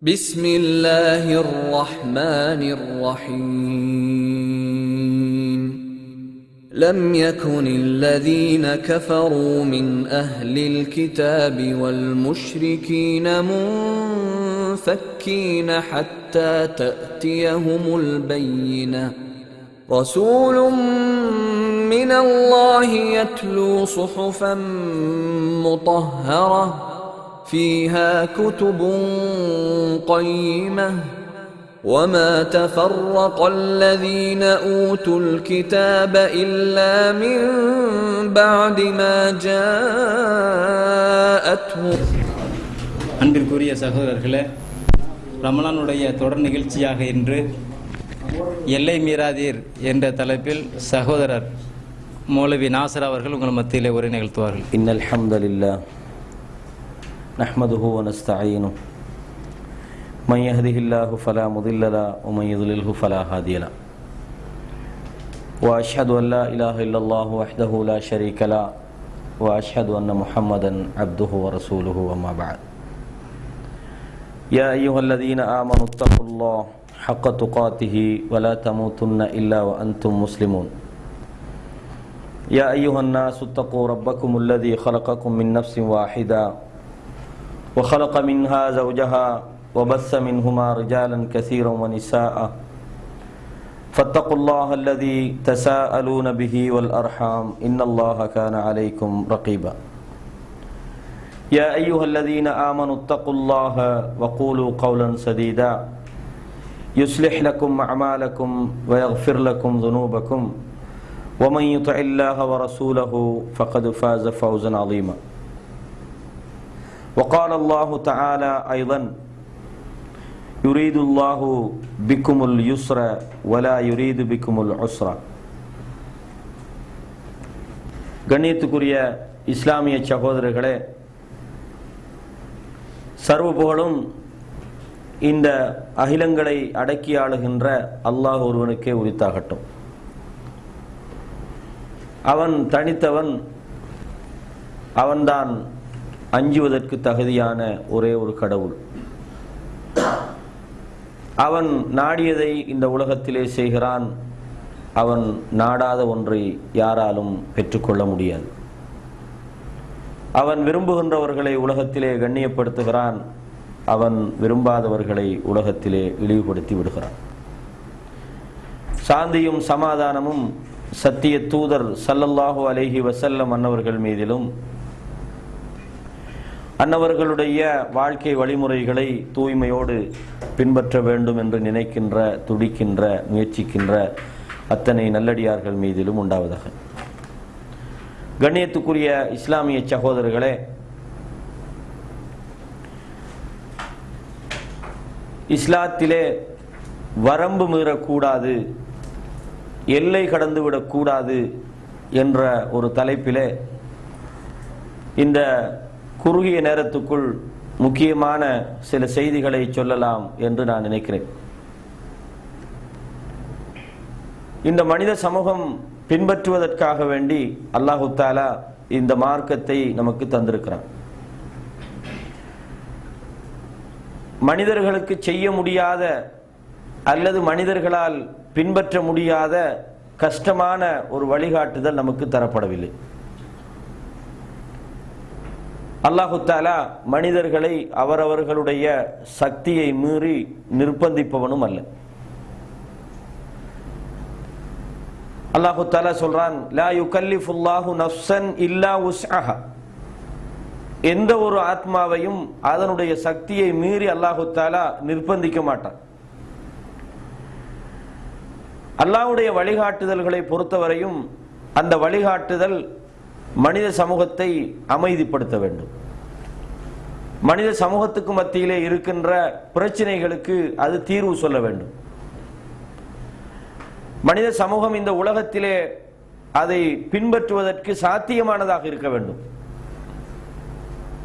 بسم الله الرحمن الرحيم لم يكن الذين كفروا من أهل الكتاب والمشركين منفكين حتى تأتيهم البينة رسول من الله يتلو صحفا مطهرة فيها كتب قيمة وما تفرق الذين أوتوا الكتاب إلا من بعد ما جاءتهم. அன்பிற்குரிய சகோதரர்களே, ரமலானுடைய தொடர் நிகழ்ச்சியாக இன்று எல்லை மீறாதீர் என்ற தலைப்பில் சகோதரர் மௌலவி நாசர் அவர்கள் உங்கள் மத்தியிலே உரை நிகழ்த்துவார்கள். இன்னல் ஹம்தலில்லாஹ் நஹ்மதுஹு வ நஸ்தஈனுஹு மன் யஹ்திஹில்லாஹு ஃபலா முதில்ல லஹு வ மன் யுضللஹு ஃபலா ஹாதிய லஹு வ அஷ்ஹது அன் லா இலாஹ இல்லல்லாஹு வஹ்தஹு லா ஷரீக லஹு வ அஷ்ஹது அன்ன முஹம்மதன் அப்துஹு வ ரசூலுஹு அம்மா பஅத். யா அய்யுஹல்லதீன ஆமனு தக்குல்லாஹ ஹக்க துகாத்திஹி வ லா தமூதுன்ன இல்லா வ அன்தும் முஸ்லிமூன். யா அய்யுஹன் நாஸு தக்கூ ரப்பக்குமுல்லதீ خلقكم من نفس واحدة وخلق منها زوجها وبث منهما رجالا كثيرا ونساء فاتقوا الله الذي تساءلون به والأرحام إن الله كان عليكم رقيبا. يا أيها الذين آمنوا اتقوا الله وقولوا قولا سديدا يصلح لكم أعمالكم ويغفر لكم ذنوبكم ومن يطع الله ورسوله فقد فاز فوزا عظيما. وقال الله تعالى أيضا يريد الله بكم اليسر ولا يريد بكم العسر. கண்ணியத்துக்குரிய இஸ்லாமிய சகோதரர்களே, சர்வ புகழும் இந்த அகிலங்களை அடக்கி ஆளுகின்ற அல்லாஹ் ஒருவனுக்கே உரித்தாகட்டும். அவன் தனித்தவன், அவன்தான் அஞ்சுவதற்கு தகுதியான ஒரே ஒரு கடவுள். அவன் நாடியதை இந்த உலகத்திலே செய்கிறான். அவன் நாடாத ஒன்றை யாராலும் பெற்றுக்கொள்ள முடியாது. அவன் விரும்புகின்றவர்களை உலகத்திலே கண்ணியப்படுத்துகிறான். அவன் விரும்பாதவர்களை உலகத்திலே இழிவுபடுத்தி விடுகிறான். சாந்தியும் சமாதானமும் சத்திய தூதர் ஸல்லல்லாஹு அலைஹி வஸல்லம் அன்னவர்கள் மீதிலும் அன்னவர்களுடைய வாழ்க்கை வழிமுறைகளை தூய்மையோடு பின்பற்ற வேண்டும் என்று நினைக்கின்ற, துடிக்கின்ற, முயற்சிக்கின்ற அத்தனை நல்லடியார்கள் மீதிலும் உண்டாவதாக. கண்ணியத்துக்குரிய இஸ்லாமிய சகோதரர்களே, இஸ்லாத்திலே வரம்பு மீறக்கூடாது, எல்லை கடந்துவிடக்கூடாது என்ற ஒரு தலைப்பிலே இந்த குறுகிய நேரத்துக்குள் முக்கியமான சில செய்திகளை சொல்லலாம் என்று நான் நினைக்கிறேன். இந்த மனித சமூகம் பின்பற்றுவதற்காக வேண்டி அல்லாஹு தஆலா இந்த மார்க்கத்தை நமக்கு தந்திருக்கிறான். மனிதர்களுக்கு செய்ய முடியாத அல்லது மனிதர்களால் பின்பற்ற முடியாத கஷ்டமான ஒரு வழிகாட்டுதல் நமக்கு தரப்படவில்லை. அல்லாஹு தஆலா மனிதர்களை அவரவர்களுடைய சக்தியை மீறி நிர்பந்திப்பவனும் அல்ல. அல்லாஹு தஆலா சொல்றான், லா யுகல்லிஃபுல்லாஹு நஃப்ஸன் இல்லா உஸ்அஹா. எந்த ஒரு ஆத்மாவையும் அதனுடைய சக்தியை மீறி அல்லாஹு தஆலா நிர்பந்திக்க மாட்டான். அல்லாஹ்வுடைய வழிகாட்டுதல்களை பொறுத்தவரையும் அந்த வழிகாட்டுதல் மனித சமூகத்தை அமைதிப்படுத்த வேண்டும். மனித சமூகத்துக்கு மத்தியிலே இருக்கின்ற பிரச்சனைகளுக்கு அது தீர்வு சொல்ல வேண்டும். மனித சமூகம் இந்த உலகத்திலே அதை பின்பற்றுவதற்கு சாத்தியமானதாக இருக்க வேண்டும்.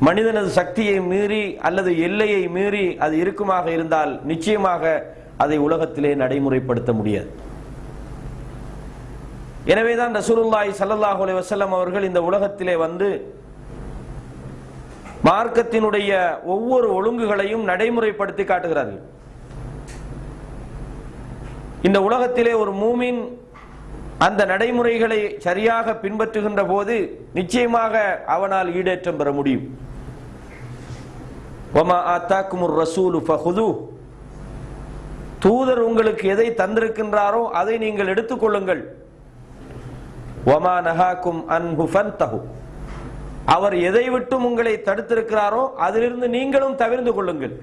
மனிதனது சக்தியை மீறி அல்லது எல்லையை மீறி அது இருக்குமாக இருந்தால் நிச்சயமாக அதை உலகத்திலே நடைமுறைப்படுத்த முடியாது. எனவேதான் ரசூலுல்லாஹி ஸல்லல்லாஹு அலைஹி வஸல்லம் அவர்கள் இந்த உலகத்திலே வந்து மார்க்கத்தினுடைய ஒவ்வொரு ஒழுங்குகளையும் நடைமுறைப்படுத்தி காட்டுகிறார்கள். இந்த உலகத்திலே ஒரு மூமின் அந்த நடைமுறைகளை சரியாக பின்பற்றுகின்ற போது நிச்சயமாக அவனால் ஈடேற்றம் பெற முடியும். வமா ஆத்தாக்குமுர் ரசூலு ஃபஹுதுஹ், தூதர் உங்களுக்கு எதை தந்திருக்கின்றாரோ அதை நீங்கள் எடுத்துக்கொள்ளுங்கள். வமா நஹாக்கும் அன்ஹு ஃபன்தஹு, அவர் எதை விட்டும் உங்களை தடுத்திருக்கிறாரோ அதிலிருந்து நீங்களும் தவிர்ந்து கொள்ளுங்கள்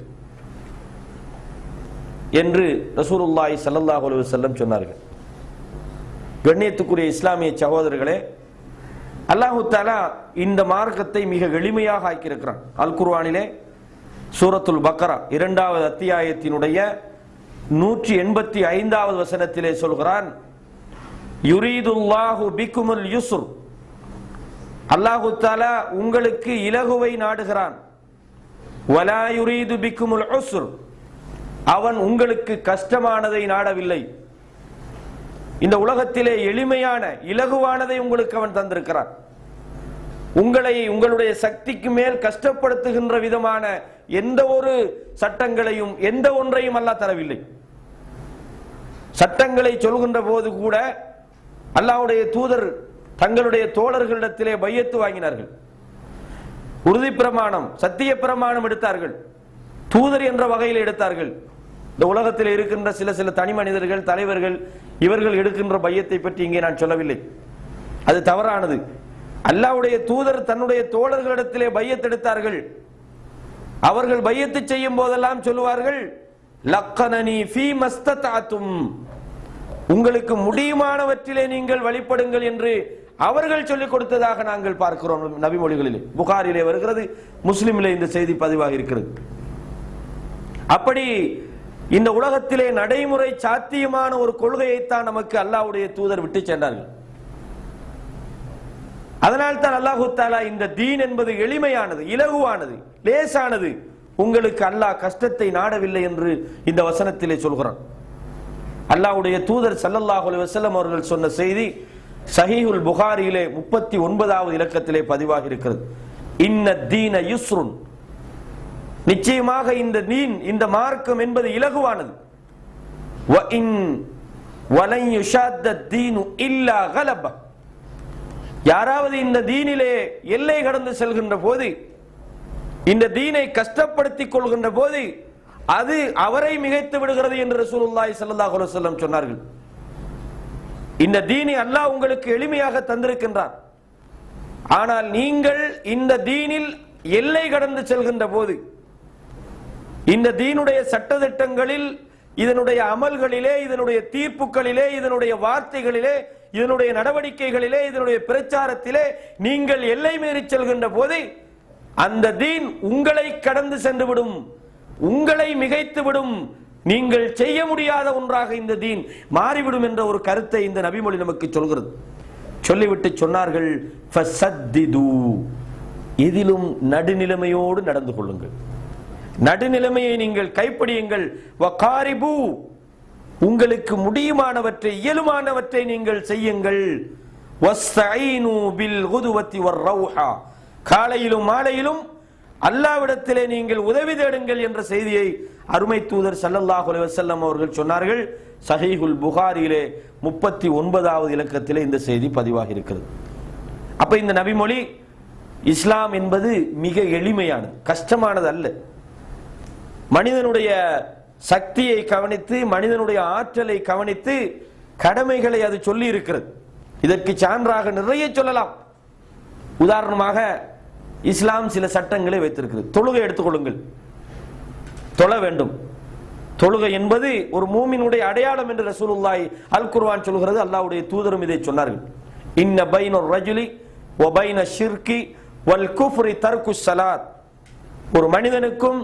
என்று ரசூலுல்லாஹி ஸல்லல்லாஹு அலைஹி வஸல்லம் சொன்னார்கள். கண்ணியத்துக்குரிய இஸ்லாமிய சகோதரர்களே, அல்லாஹு தஆலா இந்த மார்க்கத்தை மிக எளிமையாக ஆக்கியிருக்கிறான். அல் குர்ஆனிலே சூரத்துல் பக்ரா 2வது அத்தியாயத்தினுடைய 185வது வசனத்திலே சொல்கிறான், யுரீதுல்லாஹு பிக்குமுல் யுஸ்ர், அல்லாஹு தஆலா உங்களுக்கு இலகுவை நாடுகிறான். வலா யுரீது பிக்குமுல் உஸ்ர், அவன் உங்களுக்கு கஷ்டமானதை நாடவில்லை. இந்த உலகத்திலே எளிமையான இலகுவானதை உங்களுக்கு அவன் தந்திருக்கிறான். உங்களை உங்களுடைய சக்திக்கு மேல் கஷ்டப்படுத்துகின்ற விதமான எந்த ஒரு சட்டங்களையும் எந்த ஒன்றையும் அல்லாஹ் தரவில்லை. சட்டங்களை சொல்கின்ற போது கூட அல்லாஹ்வுடைய தூதர் தங்களுடைய தோழர்களிடத்திலே பையத்து வாங்கினார்கள், உறுதி பிரமாணம் சத்திய பிரமாணம் எடுத்தார்கள், தூதர் என்ற வகையில் எடுத்தார்கள். இந்த உலகத்தில் இருக்கின்ற சில தனி மனிதர்கள் தலைவர்கள் இவர்கள் எடுக்கின்ற பையத்தை பற்றி இங்கே நான் சொல்லவில்லை, அது தவறானது. அல்லாஹ்வுடைய தூதர் தன்னுடைய தோழர்களிடத்திலே பையத் எடுத்தார்கள். அவர்கள் பையத்து செய்யும் போதெல்லாம் சொல்லுவார்கள், லக்கனனி ஃபீ மஸ்ததஅதும், உங்களுக்கு முடியுமானவற்றிலே நீங்கள் வழிபடுங்கள் என்று அவர்கள் சொல்லிக் கொடுத்ததாக நாங்கள் பார்க்கிறோம் நபிமொழிகளிலே. புகாரிலே வருகிறது, முஸ்லிமிலே இந்த செய்தி பதிவாக இருக்கிறது. அப்படி இந்த உலகத்திலே நடைமுறை சாத்தியமான ஒரு கொள்கையைத்தான் நமக்கு அல்லாஹ்வுடைய தூதர் விட்டு சென்றார்கள். அதனால் தான் அல்லாஹு தஆலா இந்த தீன் என்பது எளிமையானது, இலகுவானது, லேசானது, உங்களுக்கு அல்லாஹ் கஷ்டத்தை நாடவில்லை என்று இந்த வசனத்திலே சொல்கிறான். அல்லாஹ்வுடைய தூதர் ஸல்லல்லாஹு அலைஹி வஸல்லம் அவர்கள் சொன்ன செய்தி சஹீஹுல் புகாரியிலே 39வது இலக்கத்திலே பதிவாகி இருக்கிறது. இன்ன தீன யுஸ்ருன், நிச்சயமாக இந்த தீன் இந்த மார்க்கம் என்பது இலகுவானது. வ இன் வலன் யுஷாத்த தீனு இல்லா கலப, யாராவது இந்த தீனிலே எல்லை கடந்து செல்கின்ற போது, இந்த தீனை கஷ்டப்படுத்திக் கொள்கின்ற போது அது அவரை மிகைத்து விடுகிறது என்று ரசூலுல்லாஹி ஸல்லல்லாஹு அலைஹி வஸல்லம் சொன்னார்கள். இந்த தீனை அல்லாஹ் உங்களுக்கு எளிமையாக தந்திருக்கின்றான். ஆனால் நீங்கள் இந்த தீனில் எல்லை கடந்து செல்கின்ற போது, இந்த தீனுடைய சட்டதிட்டங்களில், இதனுடைய அமல்களிலே, இதனுடைய தீர்ப்புகளிலே, இதனுடைய வார்த்தைகளிலே, இதனுடைய நடவடிக்கைகளிலே, இதனுடைய பிரச்சாரத்திலே நீங்கள் எல்லை மீறி செல்கின்ற போது அந்த தீன் உங்களை கடந்து சென்று விடும், உங்களை மிகைத்து விடும், நீங்கள் செய்ய முடியாத ஒன்றாக இந்த தீன் மாறிவிடும் என்ற ஒரு கருத்தை இந்த நபிமொழி நமக்கு சொல்கிறது. சொல்லிவிட்டு சொன்னார்கள், ஃபஸத்திது, இதிலும் நடுநிலைமையோடு நடந்து கொள்ளுங்கள், நடுநிலைமையை நீங்கள் கைப்பிடியுங்கள். வகாரிபு, உங்களுக்கு முடியுமானவற்றை இயலுமானவற்றை நீங்கள் செய்யுங்கள். வஸ்தஈனு பில் குதுவத்தி வர்ரௌஹா, காலையிலும் மாலையிலும் அல்லாஹ்விடத்திலே நீங்கள் உதவி தேடுங்கள் என்ற செய்தியை அருமை தூதர் ஸல்லல்லாஹு அலைஹி வஸல்லம் அவர்கள் சொன்னார்கள். சஹீஹுல் புகாரியிலே 39வது இலக்கத்திலே இந்த செய்தி பதிவாகி இருக்கிறது. அப்ப இந்த நபிமொழி, இஸ்லாம் என்பது மிக எளிமையானது, கஷ்டமானது அல்ல. மனிதனுடைய சக்தியை கவனித்து, மனிதனுடைய ஆற்றலை கவனித்து கடமைகளை அது சொல்லி இருக்கிறது. இதற்கு சான்றாக நிறைய சொல்லலாம். உதாரணமாக இஸ்லாம் சில சட்டங்களை வைத்திருக்கிறது. தொழுகை எடுத்துக்கொள்ளுங்கள், தொழ வேண்டும். தொழுகை என்பது ஒரு மூமினுடைய அடையாளம் என்று ரசூலுல்லாஹி அல் குர்ஆன் சொல்கிறது, அல்லாஹ்வுடைய தூதரும் இதை சொன்னார்கள். இன்ன பைனர் ரஜுலி வ பைன ஷிர்கி வல் குஃப்ரி தர்கு ஸலாத், ஒரு மனிதனுக்கும்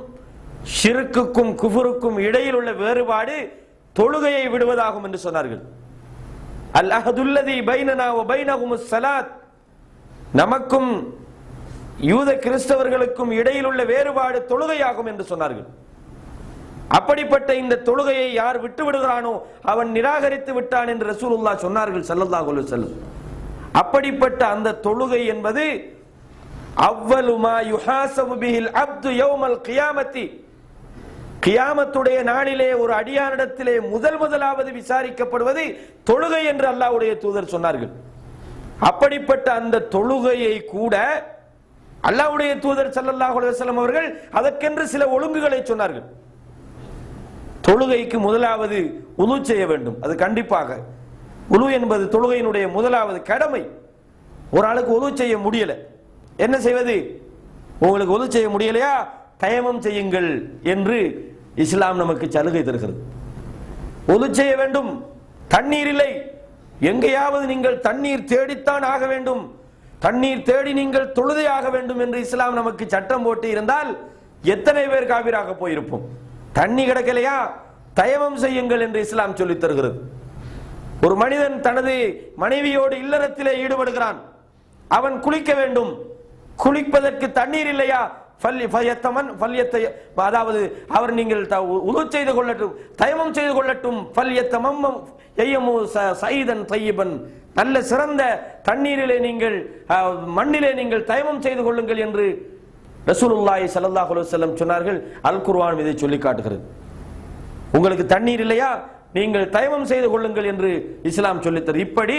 ஷிர்க்குக்கும் குஃபுருக்கும் இடையில் உள்ள வேறுபாடு தொழுகையை விடுவதாகும் என்று சொன்னார்கள். அல் அஹதுல்லதி பைனனா வ பைனஹுமுஸ் ஸலாத், நமக்கும் யூத கிறிஸ்தவர்களுக்கும் இடையில் உள்ள வேறுபாடு தொழுகையாகும் என்று சொன்னார்கள். அப்படிப்பட்ட இந்த தொழுகையை யார் விட்டு விடுகிறானோ அவன் நிராகரித்து விட்டான் என்று ரசூலுல்லாஹ் சொன்னார்கள் ஸல்லல்லாஹு அலைஹி வஸல்லம். அப்படிப்பட்ட அந்த தொழுகை என்பது அவ்வலு மா யுஹாஸபு பிஹில் அப்து யௌமல் கியாமத்தி, கியாமத்துடைய நாளிலே ஒரு அடியானிடத்திலே முதலாவது விசாரிக்கப்படுவது தொழுகை என்று அல்லாஹ்வுடைய தூதர் சொன்னார்கள். அப்படிப்பட்ட அந்த தொழுகையை கூட அல்லாஹ்வுடைய தூதர் ஸல்லல்லாஹு அலைஹி வஸல்லம் அவர்கள் அதற்கென்று சில ஒழுங்குகளை சொன்னார்கள். தொழுகைக்கு முதலாவது உது செய்ய வேண்டும். அது கண்டிப்பாக உது என்பது தொழுகையினுடைய முதலாவது கடமை. ஒரு ஆளுக்கு உது செய்ய முடியல, என்ன செய்வது? உங்களுக்கு உது செய்ய முடியலையா, தயமம் செய்யுங்கள் என்று இஸ்லாம் நமக்கு சலுகை தருகிறது. உது செய்ய வேண்டும், தண்ணீர் இல்லை, எங்கேயாவது நீங்கள் தண்ணீர் தேடித்தான் ஆக வேண்டும், தண்ணீர் தேடி நீங்கள் தொழுதே ஆக வேண்டும் என்று இஸ்லாம் நமக்கு சட்டம் போட்டு இருந்தால் எத்தனை பேர் காபிராக போயிருப்போம். தண்ணி கிடைக்கலையா, தயமம் செய்யுங்கள் என்று இஸ்லாம் சொல்லித் தருகிறது. ஒரு மனிதன் தனது மனைவியோடு இல்லறத்திலே ஈடுபடுகிறான், அவன் குளிக்க வேண்டும், குளிப்பதற்கு தண்ணீர் இல்லையா, அதாவது அவர் நீங்கள் உது செய்து கொள்ளட்டும், தயமம் செய்து கொள்ளட்டும், நல்ல சிறந்த தண்ணீரிலே நீங்கள் மண்ணிலே நீங்கள் தயமம் செய்து கொள்ளுங்கள் என்று ரசூலுல்லாஹி ஸல்லல்லாஹு அலைஹி வஸல்லம் சொன்னார்கள். அல் குர்ஆன் இதை சொல்லி காட்டுகிறது. உங்களுக்கு தண்ணீர் இல்லையா, நீங்கள் தயமம் செய்து கொள்ளுங்கள் என்று இஸ்லாம் சொல்லித்தரு. இப்படி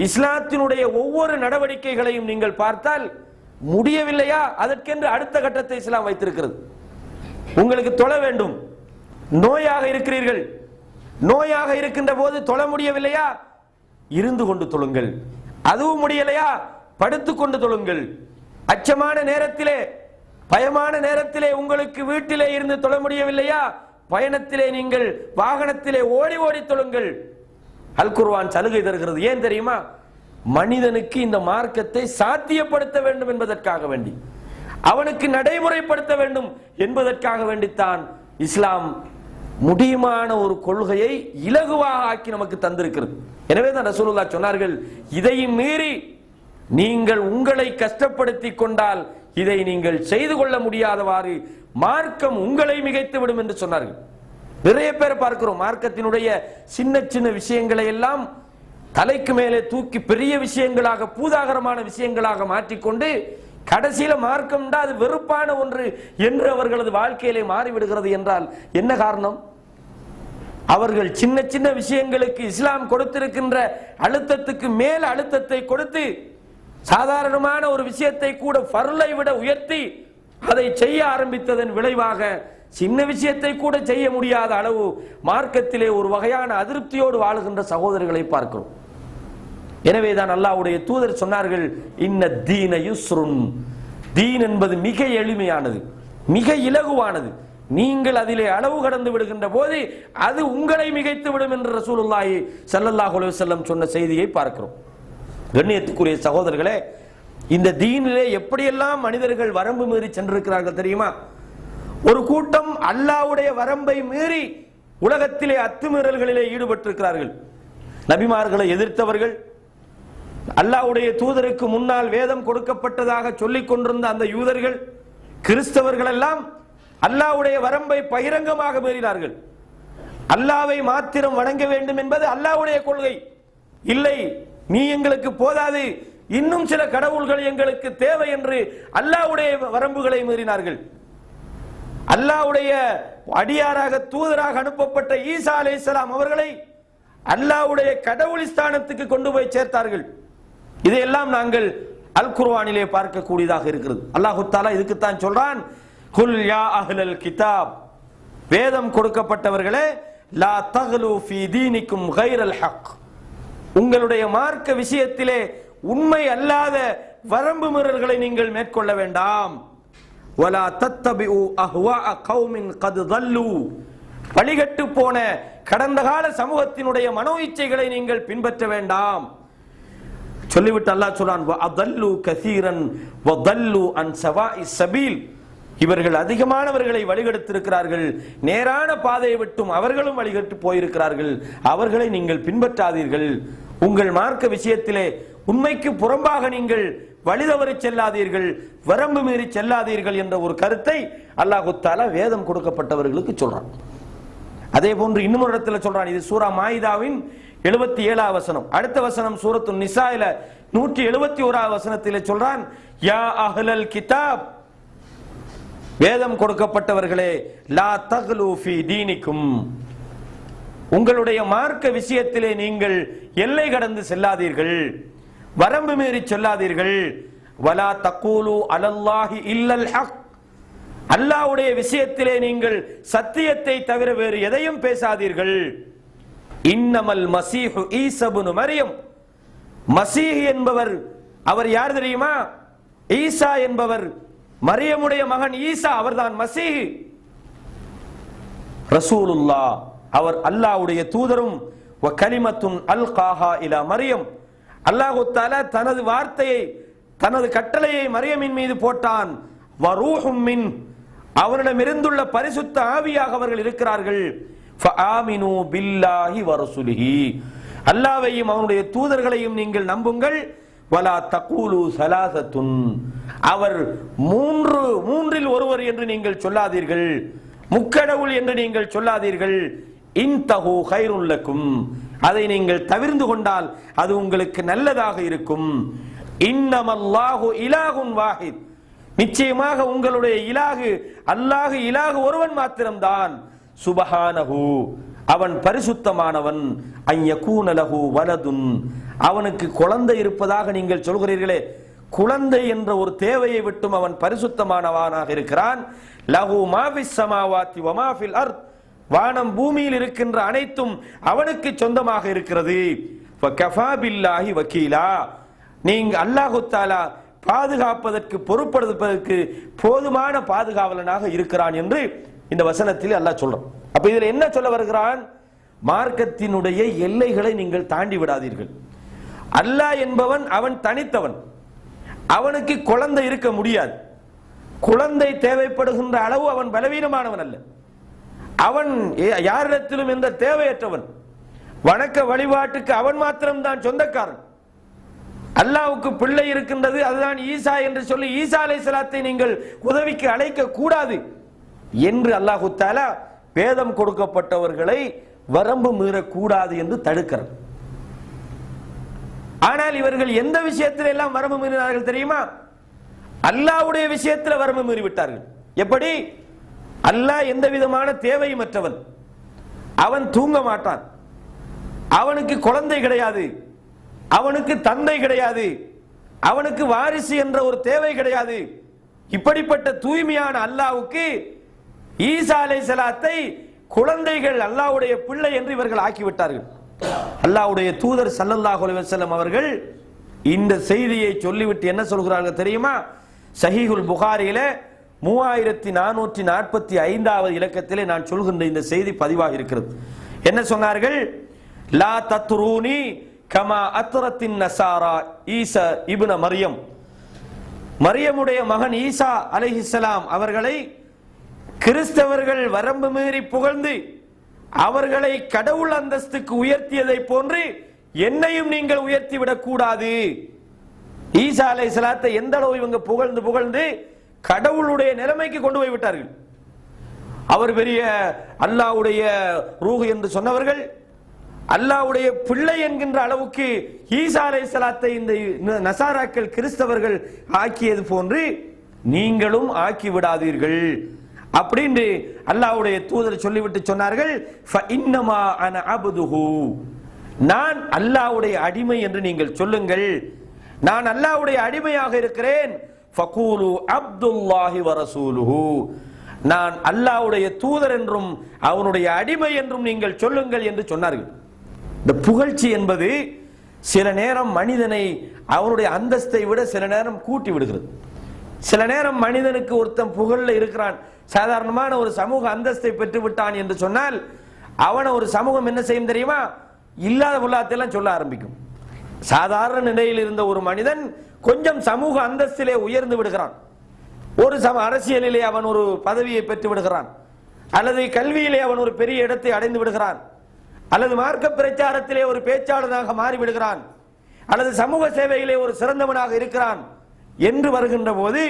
இஸ்லாத்தினுடைய ஒவ்வொரு நடவடிக்கைகளையும் நீங்கள் பார்த்தால் முடியவில்லையா, அதற்கென்று அடுத்த கட்டத்தை இஸ்லாம் வைத்திருக்கிறது. உங்களுக்கு தொழ வேண்டும், நோயாக இருக்கிறீர்கள், நோயாக இருக்கின்ற போது தொழ முடியவில்லையா, இருந்து கொண்டு தொழுங்கள். அதுவும் முடியலையா, படுத்துக் கொண்டு தொழுங்கள். அச்சமான நேரத்திலே, பயமான நேரத்திலே உங்களுக்கு வீட்டிலே இருந்து தொழ முடியவில்லையா, பயணத்திலே நீங்கள் வாகனத்திலே ஓடி ஓடி தொழுங்கள். அல் குர்ஆன் சலுகை தருகிறது. ஏன் தெரியுமா? மனிதனுக்கு இந்த மார்க்கத்தை சாத்தியப்படுத்த வேண்டும் என்பதற்காக வேண்டி, அவனுக்கு நடைமுறைப்படுத்த வேண்டும் என்பதற்காக வேண்டித்தான் இஸ்லாம் முடியுமான ஒரு கொள்கையை இலகுவாக ஆக்கி நமக்கு தந்திருக்கிறது. எனவே தான் ரசூலுல்லாஹ் சொன்னார்கள், இதையும் மீறி நீங்கள் உங்களை கஷ்டப்படுத்தி கொண்டால் இதை நீங்கள் செய்து கொள்ள முடியாதவாறு மார்க்கம் உங்களை மிகைத்து விடும் என்று சொன்னார்கள். நிறைய பேர் பார்க்கிறோம், மார்க்கத்தினுடைய சின்ன சின்ன விஷயங்களை எல்லாம் தலைக்கு மேலே தூக்கி பெரிய விஷயங்களாக, பூதாகரமான விஷயங்களாக மாற்றிக்கொண்டு கடைசியில மார்க்கம் அது வெறுப்பான ஒன்று என்று அவர்களது வாழ்க்கையிலே மாறிவிடுகிறது. என்றால் என்ன காரணம்? அவர்கள் சின்ன சின்ன விஷயங்களுக்கு இஸ்லாம் கொடுத்திருக்கின்ற அழுத்தத்துக்கு மேல் அழுத்தத்தை கொடுத்து சாதாரணமான ஒரு விஷயத்தை கூட ஃபர்லை விட உயர்த்தி அதை செய்ய ஆரம்பித்ததன் விளைவாக சின்ன விஷயத்தை கூட செய்ய முடியாத அளவு மார்க்கத்திலே ஒரு வகையான அதிருப்தியோடு வாழுகின்ற சகோதரர்களை பார்க்கிறோம். எனவேதான் அல்லாஹ்வுடைய தூதர் சொன்னார்கள், இன்ன தீன யுஸ்ருன், தீன் என்பது மிக எளிமையானது, மிக இலகுவானது, நீங்கள் அதிலே அளவு கடந்து விடுகின்ற போது அது உங்களை மிகைத்து விடும் என்று ரசூலுல்லாஹி ஸல்லல்லாஹு அலைஹி வஸல்லம் சொன்ன செய்தியை பார்க்கிறோம். கண்ணியத்துக்குரிய சகோதரர்களே, இந்த தீனிலே எப்படியெல்லாம் மனிதர்கள் வரம்பு மீறி சென்றிருக்கிறார்கள் தெரியுமா? ஒரு கூட்டம் அல்லாஹ்வுடைய வரம்பை மீறி உலகத்திலே அத்துமீறல்களிலே ஈடுபட்டிருக்கிறார்கள். நபிமார்களை எதிர்த்தவர்கள், அல்லாஹ்வுடைய தூதருக்கு முன்னால் வேதம் கொடுக்கப்பட்டதாக சொல்லிக் கொண்டிருந்த அந்த யூதர்கள், கிறிஸ்தவர்கள் எல்லாம் அல்லாஹ்வுடைய வரம்பை பகிரங்கமாக மீறினார்கள். அல்லாஹ்வை மாத்திரம் வணங்க வேண்டும் என்பது அல்லாஹ்வுடைய கொள்கை. இல்லை, நீ எங்களுக்கு போதாது, இன்னும் சில கடவுள்கள் எங்களுக்கு தேவை என்று அல்லாஹ்வுடைய வரம்புகளை மீறினார்கள். அல்லாஹ்வுடைய அடியாராக தூதராக அனுப்பப்பட்ட ஈசா அலைஹிஸ்ஸலாம் அவர்களை அல்லாஹ்வுடைய கடவுளிஸ்தானத்துக்கு கொண்டு போய் சேர்த்தார்கள். இதையெல்லாம் நாங்கள் அல் குர்ஆனிலே பார்க்கக்கூடியதாக இருக்கிறது. அல்லாஹ் தஆலா இதுக்குத்தான் சொல்றான், குல் யா அஹ்லல் கிதாப், வேதம் கொடுக்கப்பட்டவர்களே, லா தக்லு ஃபீ தீனிக்கும் கைரல் ஹக், உங்களுடைய மார்க்க விஷயத்திலே உண்மை அல்லாத வரம்பு மீறல்களை நீங்கள் மேற்கொள்ள வேண்டாம். வலா தத்தபிஉ அஹ்வாஅ கௌமின் கத் தல்லு, வழிகட்டு போன கடந்த கால சமூகத்தினுடைய மனோ இச்சைகளை நீங்கள் பின்பற்ற வேண்டாம். சொல்லிவிட்டு அல்லாஹ் சொல்றான், வஅதல்லு கஸீரன் வதல்லு அன் ஸவாஇஸ் ஸபீல், இவர்கள் அதிகமானவர்களை வழிகெடுத்திருக்கிறார்கள், நேரான பாதையை விட்டும் அவர்களும் வழிகட்டு போயிருக்கிறார்கள், அவர்களை நீங்கள் பின்பற்றாதீர்கள். உங்கள் மார்க்க விஷயத்திலே உண்மைக்கு புறம்பாக நீங்கள் வழிதவறி செல்லாதீர்கள், வரம்பு மீறி செல்லாதீர்கள் என்ற ஒரு கருத்தை அல்லாஹ் தஆலா வேதம் கொடுக்கப்பட்டவர்களுக்கு சொல்றான். அதே போன்று இன்னும் ஒரு இடத்துல சொல்றான். இது சூரா மாயிதாவின் 77 வசனம். அடுத்த வசனம் சூரத்து நிசாயில 171 வசனத்திலே சொல்றான், யா அஹ்லல் கிதாப், வேதம் கொடுக்கப்பட்டவர்களே, லா தக்லு ஃபீ தீனிக்கும், உங்களுடைய மார்க்க விஷயத்திலே நீங்கள் எல்லை கடந்து செல்லாதீர்கள், வரம்பு மீறி செல்லாதீர்கள். வலா தக்கூலு அலல்லாஹி இல்லல் ஹக், அல்லாஹ்வுடைய விஷயத்திலே நீங்கள் சத்தியத்தை தவிர வேறு எதையும் பேசாதீர்கள். இன்னமல் மஸீஹு ஈஸா இப்னு மரியம், மஸீஹ் என்பவர் அவர் யார் தெரியுமா? ஈசா என்பவர் மரியமுடைய மகன் ஈசா, அவர்தான் மஸீஹ். ரசூலுல்லாஹ், அவர் அல்லாஹ்வுடைய தூதரும், வ கலிமத்துன் அல்காஹா இலா மரியம், அல்லாஹ் தஆலா தனது வார்த்தையை, தனது கட்டளையை மரியமின் மீது போட்டான். வ ரூஹும் மின், அவரிடமிருந்துள்ள பரிசுத்த ஆவியாக அவர்கள் இருக்கிறார்கள். ஃபஆமினு பில்லாஹி வ ரசூலிஹி, அல்லாஹ்வையும் அவனுடைய தூதர்களையும் நீங்கள் நம்புங்கள். வலா தகூலு ஸலாஸத்துன், அவர் மூன்றில் ஒருவர் என்று நீங்கள் சொல்லாதீர்கள், முக்கடவுள் என்று நீங்கள் சொல்லாதீர்கள். இன்தஹு கைருல் லக்கும், அதை நீங்கள் தவிர்ந்து கொண்டால் அது உங்களுக்கு நல்லதாக இருக்கும். இன்னமல்லாஹு இலாகுன் வாஹித், நிச்சயமாக உங்களுடைய இலாகு அல்லாஹ் இலாகு ஒருவன் மாத்திரம்தான். சுபஹானஹு, அவன் பரிசுத்தமானவன். அய்யகூன லஹு வலதுன், அவனுக்கு குழந்தை இருப்பதாக நீங்கள் சொல்கிறீர்களே, குழந்தை என்ற ஒரு தேவையை விட்டும் அவன் பரிசுத்தமானவனாக இருக்கிறான். லஹு மா ஃபிஸ் ஸமாவாத்தி வ மா ஃபில் அர்த், வானம் பூமியில் இருக்கின்ற அனைத்தும் அவனுக்கு சொந்தமாக இருக்கிறது. ஃபகஃபா பில்லாஹி வக்கீலா, நீங்க அல்லாஹ் தஆலா பாதுகாப்பதற்கு பொறுப்படுவதற்கு போதுமான பாதுகாவலனாக இருக்கிறான் என்று இந்த வசனத்தில் அல்லாஹ் சொல்றான். அப்ப இதுல என்ன சொல்ல வருகிறான்? மார்க்கத்தினுடைய எல்லைகளை நீங்கள் தாண்டி விடாதீர்கள். அல்லாஹ் என்பவன் அவன் தனித்தவன், அவனுக்கு குழந்தை இருக்க முடியாது. குழந்தை தேவைப்படுகின்ற அளவு அவன் பலவீனமானவன் அல்ல. அவன் யாரிடத்திலும் எந்த தேவையற்றவன். வணக்க வழிபாட்டுக்கு அவன் மாத்திரம்தான் சொந்தக்காரன். அல்லாஹ்வுக்கு பிள்ளை இருக்கின்றது, அதுதான் ஈசா என்று சொல்லி ஈசா அலைஹிஸ்ஸலாத்தை நீங்கள் உதவிக்கு அழைக்க கூடாது என்று அல்லாஹ் தஆலா வேதம் கொடுக்கப்பட்டவர்களை வரம்பு மீறக்கூடாது என்று தடுக்கிறார். ஆனால் இவர்கள் எந்த விஷயத்தில் எல்லாம் வரம்பு மீறினார்கள் தெரியுமா? அல்லாஹ்வுடைய விஷயத்தில் வரம்பு மீறிவிட்டார்கள். எப்படி? அல்லாஹ் எந்த விதமான தேவையற்றவன், அவன் தூங்க மாட்டான், அவனுக்கு குழந்தை கிடையாது, அவனுக்கு தந்தை கிடையாது, அவனுக்கு வாரிசு என்ற ஒரு தேவை கிடையாது. இப்படிப்பட்ட தூய்மையான அல்லாஹ்வுக்கு ஈசா அலைஹிஸ்ஸலாத்தை குழந்தைகள், அல்லாஹ்வுடைய பிள்ளை என்று இவர்கள் ஆக்கிவிட்டார்கள். அல்லாஹ்வுடைய தூதர் ஸல்லல்லாஹு அலைஹி வஸல்லம் அவர்கள் இந்த செய்தியை சொல்லிவிட்டு என்ன சொல்கிறார்கள் தெரியுமா? சஹீஹுல் புகாரியில 3445வது இலக்கத்திலே நான் சொல்கின்ற இந்த செய்தி பதிவாக இருக்கிறது. என்ன சொன்னார்கள்? லா தத்ரூனி கமா அத்ரத்தின் நசாரா ஈசா இப்னு மரியம், மரியமுடைய மகன் ஈசா அலைஹிஸ்ஸலாம் அவர்களை கிறிஸ்தவர்கள் வரம்பு மீறி புகழ்ந்து அவர்களை கடவுள் அந்தஸ்துக்கு உயர்த்தியதை போன்று என்னையும் நீங்கள் உயர்த்தி விடக் கூடாது. ஈசா அலைஹிஸ்ஸலாத்தை எந்த அளவு இவங்க புகழ்ந்து புகழ்ந்து கடவுளுடைய நிலைமைக்கு கொண்டு போய் விட்டார்கள். அவர் பெரிய அல்லாஹ்வுடைய ரூஹ் என்று சொன்னவர்கள் அல்லாஹ்வுடைய பிள்ளை என்கின்ற அளவுக்கு ஈசா அலைஹிஸ்ஸலாத்தை இந்த நசாராக்கள் கிறிஸ்தவர்கள் ஆக்கியது போன்று நீங்களும் ஆக்கி விடாதீர்கள் அப்படின்னு அல்லாஹ்வுடைய தூதர் சொல்லிவிட்டு சொன்னார்கள். ஃபஇன்னமா அன அப்துஹு, நான் அல்லாஹ்வுடைய அடிமை என்று நீங்கள் சொல்லுங்கள், நான் அல்லாஹ்வுடைய அடிமையாக இருக்கிறேன். ஃபகூலு அப்துல்லாஹி வ ரசூலுஹு, நான் அல்லாஹ்வுடைய தூதர் என்றும் அவனுடைய அடிமை என்றும் நீங்கள் சொல்லுங்கள் என்று சொன்னார்கள். இந்த புகழ்ச்சி என்பது சில நேரம் மனிதனை அவனுடைய அந்தஸ்தை விட சில நேரம் கூட்டி விடுகிறது. சில நேரம் மனிதனுக்கு ஒருத்தன் புகழ்ல இருக்கிறான், சாதாரணமான ஒரு சமூக அந்தஸ்தை பெற்று விட்டான் என்று சொன்னால் அவனை ஒரு சமூகம் என்ன செய்யும் தெரியுமா? இல்லாத பொல்லாத்தையெல்லாம் சொல்ல ஆரம்பிக்கும். சாதாரண நிலையில் இருந்த ஒரு மனிதன் கொஞ்சம் சமூக அந்தஸ்திலே உயர்ந்து விடுகிறான், ஒரு அரசியலிலே அவன் ஒரு பதவியை பெற்று விடுகிறான், அல்லது கல்வியிலே அவன் ஒரு பெரிய இடத்தை அடைந்து விடுகிறான், அல்லது மார்க்க பிரச்சாரத்திலே ஒரு பேச்சாளனாக மாறிவிடுகிறான், அல்லது சமூக சேவையிலே ஒரு சிறந்தவனாக இருக்கிறான் என்று வருகின்ற போது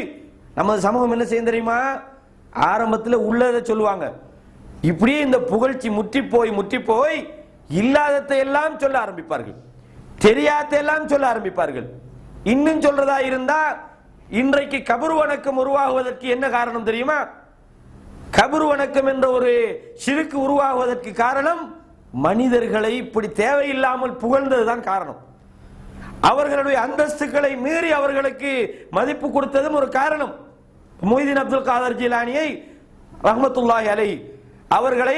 நமது சமூகம் என்ன செய்யும் தெரியுமா? ஆரம்பத்தில் உள்ளதை சொல்லுவாங்க, இப்படியே இந்த புகழ்ச்சி முற்றி போய் இல்லாததை எல்லாம் சொல்ல ஆரம்பிப்பார்கள், தெரியாத எல்லாம் சொல்ல ஆரம்பிப்பார்கள். இன்னும் சொல்றதா இருந்தா இன்றைக்கு கபர் வணக்கம் உருவாகுவதற்கு என்ன காரணம் தெரியுமா? கபர் வணக்கம் என்ற ஒரு ஷிர்க் உருவாகுவதற்கு காரணம் மனிதர்களை இப்படி தேவையில்லாமல் புகழ்ந்ததுதான் காரணம். அவர்களுடைய அந்தஸ்துகளை மீறி அவர்களுக்கு மதிப்பு கொடுத்ததும் ஒரு காரணம். மொய்தீன் அப்துல் காதர் ஜிலானியை ரஹ்மத்துல்லாஹி அலைஹி அவர்களை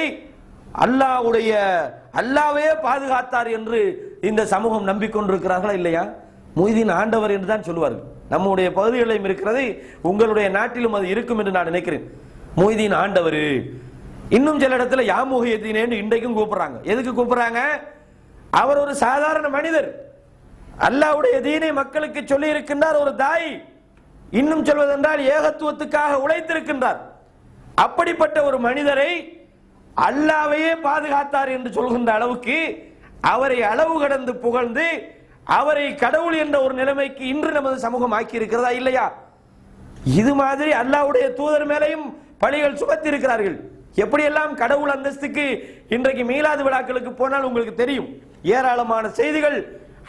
அல்லாஹ்வே பாதுகாத்தார் என்று இந்த சமூகம் நம்பிக்கொண்டிருக்கிறார்களா இல்லையா? மொய்தீன் ஆண்டவர் என்று தான் சொல்வார்கள். நம்முடைய பகுதிகளிலும் இருக்கிறது, உங்களுடைய நாட்டிலும் அது இருக்கும் என்று நான் நினைக்கிறேன். மொய்தீன் ஆண்டவர். இன்னும் சில இடத்துல யா முஹியத்தீன் என்று இன்றைக்கும் கூப்பிடுறாங்க. எதுக்கு கூப்பிடுறாங்க? அவர் ஒரு சாதாரண மனிதர், அல்லாஹ்வுடைய தீனை மக்களுக்கு சொல்லி இருக்கின்றார், ஒரு தாய். இன்னும் சொல்வதென்றால் ஏகத்துவத்துக்காக உழைத்திருக்கின்றார். அப்படிப்பட்ட ஒரு மனிதரை அல்லாஹ்வையே பாதுகாத்தார் என்று சொல்கின்ற அளவுக்கு அவரை அளவு கடந்து புகழ்ந்து அவரை கடவுள் என்ற ஒரு நிலைமைக்கு இன்று நமது சமூகம் ஆக்கி இருக்கிறதா இல்லையா? இது மாதிரி அல்லாஹ்வுடைய தூதர் மேலையும் பழிகள் சுமத்தி இருக்கிறார்கள். எப்படியெல்லாம் கடவுள் அந்தஸ்துக்கு இன்றைக்கு மீலாது விழாக்களுக்கு போனால் உங்களுக்கு தெரியும், ஏராளமான செய்திகள்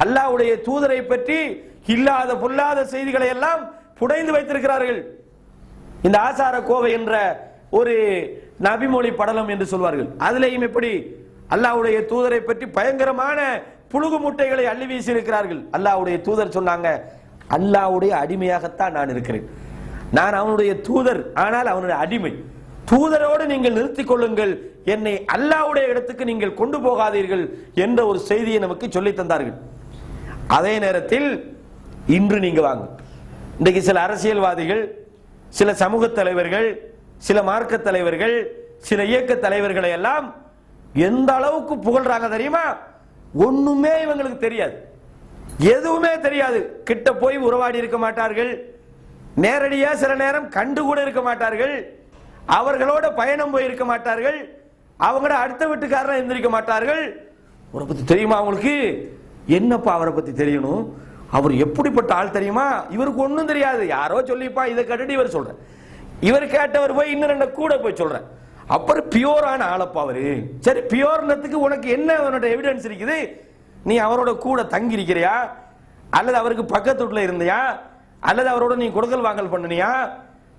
அல்லாஹ்வுடைய தூதரை பற்றி இல்லாத பொல்லாத செய்திகளை எல்லாம் புடைந்து வைத்திருக்கிறார்கள். இந்த ஆசார கோவை என்ற ஒரு நபிமொழி படலம் என்று சொல்வார்கள். அதிலேயும் எப்படி அல்லாஹ்வுடைய தூதரை பற்றி பயங்கரமான புழுகு மூட்டைகளை அள்ளி வீசி இருக்கிறார்கள். அல்லாஹ்வுடைய தூதர் சொன்னாங்க, அல்லாஹ்வுடைய அடிமையாகத்தான் நான் இருக்கிறேன், நான் அவனுடைய தூதர், ஆனால் அவனுடைய அடிமை. தூதரோடு நீங்கள் நிறுத்திக் கொள்ளுங்கள், என்னை அல்லாஹ்வுடைய இடத்துக்கு நீங்கள் கொண்டு போகாதீர்கள் என்ற ஒரு செய்தியை நமக்கு சொல்லி தந்தார்கள். அதே நேரத்தில் இன்று நீங்க வாங்க, இன்றைக்கு சில அரசியல்வாதிகள், சில சமூக தலைவர்கள், சில மார்க்க தலைவர்கள், சில இயக்க தலைவர்களை எல்லாம் எந்த அளவுக்கு புகழ்றாங்க தெரியுமா? ஒண்ணுமே இவங்களுக்கு தெரியாது, எதுவுமே தெரியாது. கிட்ட போய் உறவாடி இருக்க மாட்டார்கள், நேரடியா சில நேரம் கண்டு கூட இருக்க மாட்டார்கள், அவர்களோட பயணம் போய் இருக்க மாட்டார்கள், அவங்களோட அடுத்த வீட்டுக்காரன் எந்திரிக்க மாட்டார்கள். அவரை பத்தி தெரியுமா அவங்களுக்கு? என்னப்பா அவரை பத்தி தெரியணும்? அவர் எப்படிப்பட்ட ஆள் தெரியுமா? இவருக்கு ஒன்றும் தெரியாது, யாரோ சொல்லிப்பா இதை கட்டுட்டு இவர் சொல்ற, இவர் கேட்டவர் போய் இன்னும் ரெண்டு கூட போய் சொல்ற, அப்புறம் பியோரான ஆளப்பா அவரு. சரி, பியோர்னத்துக்கு உனக்கு என்ன அவனோட எவிடன்ஸ் இருக்குது? நீ அவரோட கூட தங்கி இருக்கிறியா, அல்லது அவருக்கு பக்கத்து வீட்டுல இருந்தியா, அல்லது அவரோட நீ கொடுக்கல் வாங்கல் பண்ணினியா,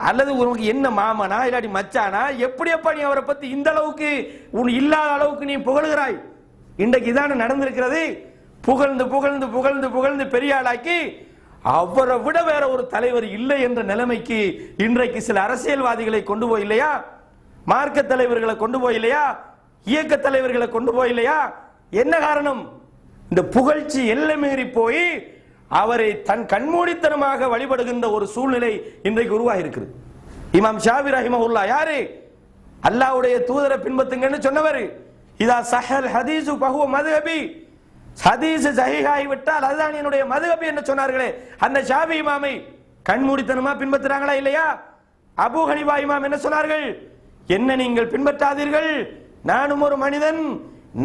அல்லது உனக்கு என்ன மாமனா இல்லாட்டி மச்சானா? எப்படியப்பா நீ அவரை பத்தி இந்த அளவுக்கு உன் இல்லாத அளவுக்கு நீ புகழுகிறாய்? இன்றைக்கு இதான நடந்திருக்கிறது. புகழ்ந்து புகழ்ந்து புகழ்ந்து புகழ்ந்து பெரிய ஆளாக்கி அவரை விட வேற ஒரு தலைவர் இல்லை என்ற நிலைமைக்கு இன்றைக்கு சில அரசியல்வாதிகளை கொண்டு போய் இல்லையா, மார்க்க தலைவர்களை கொண்டு போய் இல்லையா, இயக்க தலைவர்களை கொண்டு போய் இல்லையா? என்ன காரணம்? இந்த புகழ்ச்சி எல்லை மீறி போய் அவரை தன் கண்மூடித்தனமாக வழிபடுகின்ற ஒரு சூழ்நிலை இன்றைக்கு உருவாகி இருக்கிறது. இமாம் ஷாஃபி ரஹிமஹுல்லாஹ் யாரு? அல்லாஹ்வுடைய தூதரை பின்பற்றுங்கன்னு சொன்னவர். இதா சஹல் ஹதீஸு ஃபஹுவ மذهபி, ஹதீஸ் சஹீஹாகி விட்டால் அதுதான் என்னுடைய மذهபி என்று சொன்னார்களே, அந்த ஷாஃபி இமாமை கண்மூடித்தனமா பின்பற்றுறாங்களா இல்லையா? அபூ ஹனீஃபா இமாம் என்ன சொன்னார்கள்? என்ன நீங்கள் பின்பற்றாதீர்கள், நானும் ஒரு மனிதன்,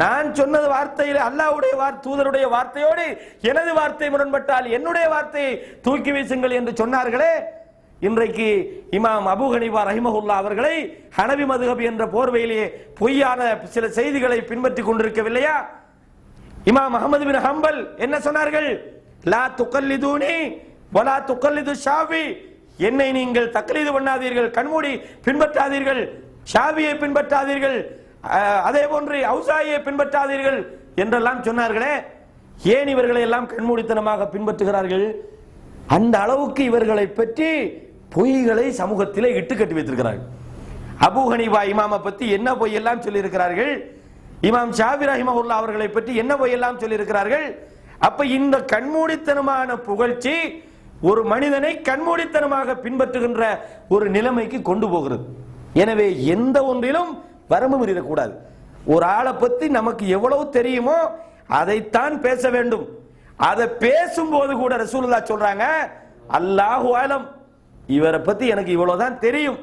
நான் சொன்னது வார்த்தையில் அல்லாஹ்வுடைய தூதருடைய வார்த்தையோடு எனது வார்த்தை முரண்பட்டால் என்னுடைய வார்த்தையை தூக்கி வீசுங்கள் என்று சொன்னார்களே. இன்றைக்கு இமாம் அபூ ஹனீஃபா ரஹிமஹுல்லாஹ் அவர்களை ஹனபி மதுஹப் என்ற போர்வையிலேயே பொய்யான சில செய்திகளை பின்பற்றி கொண்டிருக்கவில்லையா? இமாம் அஹ்மத் பின் ஹம்பல் என்ன சொன்னார்கள்? லா துகல்லிதூனி வலா துகல்லிது ஷாஃபி, என்னை நீங்கள் தக்லீது பண்ணாதீர்கள், கண்மூடி பின்பற்றாதீர்கள், ஷாஃபியை பின்பற்றாதீர்கள், அதே போன்று அவுசாயை பின்பற்றாதீர்கள் என்றெல்லாம் சொன்னார்களே. ஏன் இவர்களை எல்லாம் கண்மூடித்தனமாக பின்பற்றுகிறார்கள்? அந்த அளவுக்கு இவர்களை பற்றி பொய்களை சமூகத்திலே இட்டு கட்டி வைத்திருக்கிறார்கள். அபூ ஹனீஃபா இமாமை பற்றி என்ன பொய்யெல்லாம் சொல்லி இருக்கிறார்கள், இமாம் ஷாஃபி ரஹிமஹுல்லாஹ் அவர்களை பற்றி என்ன பொய்யெல்லாம் சொல்லி இருக்கிறார்கள். அப்ப இந்த கண்மூடித்தனமான புகழ்ச்சி ஒரு மனிதனை கண்மூடித்தனமாக பின்பற்றுகின்ற ஒரு நிலைமைக்கு கொண்டு போகிறது. எனவே எந்த ஒன்றிலும் வரம்பு மீறக்கூடாது. ஒரு ஆளை பத்தி நமக்கு எவ்வளவு தெரியுமோ அதைத்தான் பேச வேண்டும். அதை பேசும்போது கூட ரசூலுல்லாஹ் சொல்றாங்க, அல்லாஹு ஆலம், இவரை பத்தி எனக்கு இவ்வளவுதான் தெரியும்,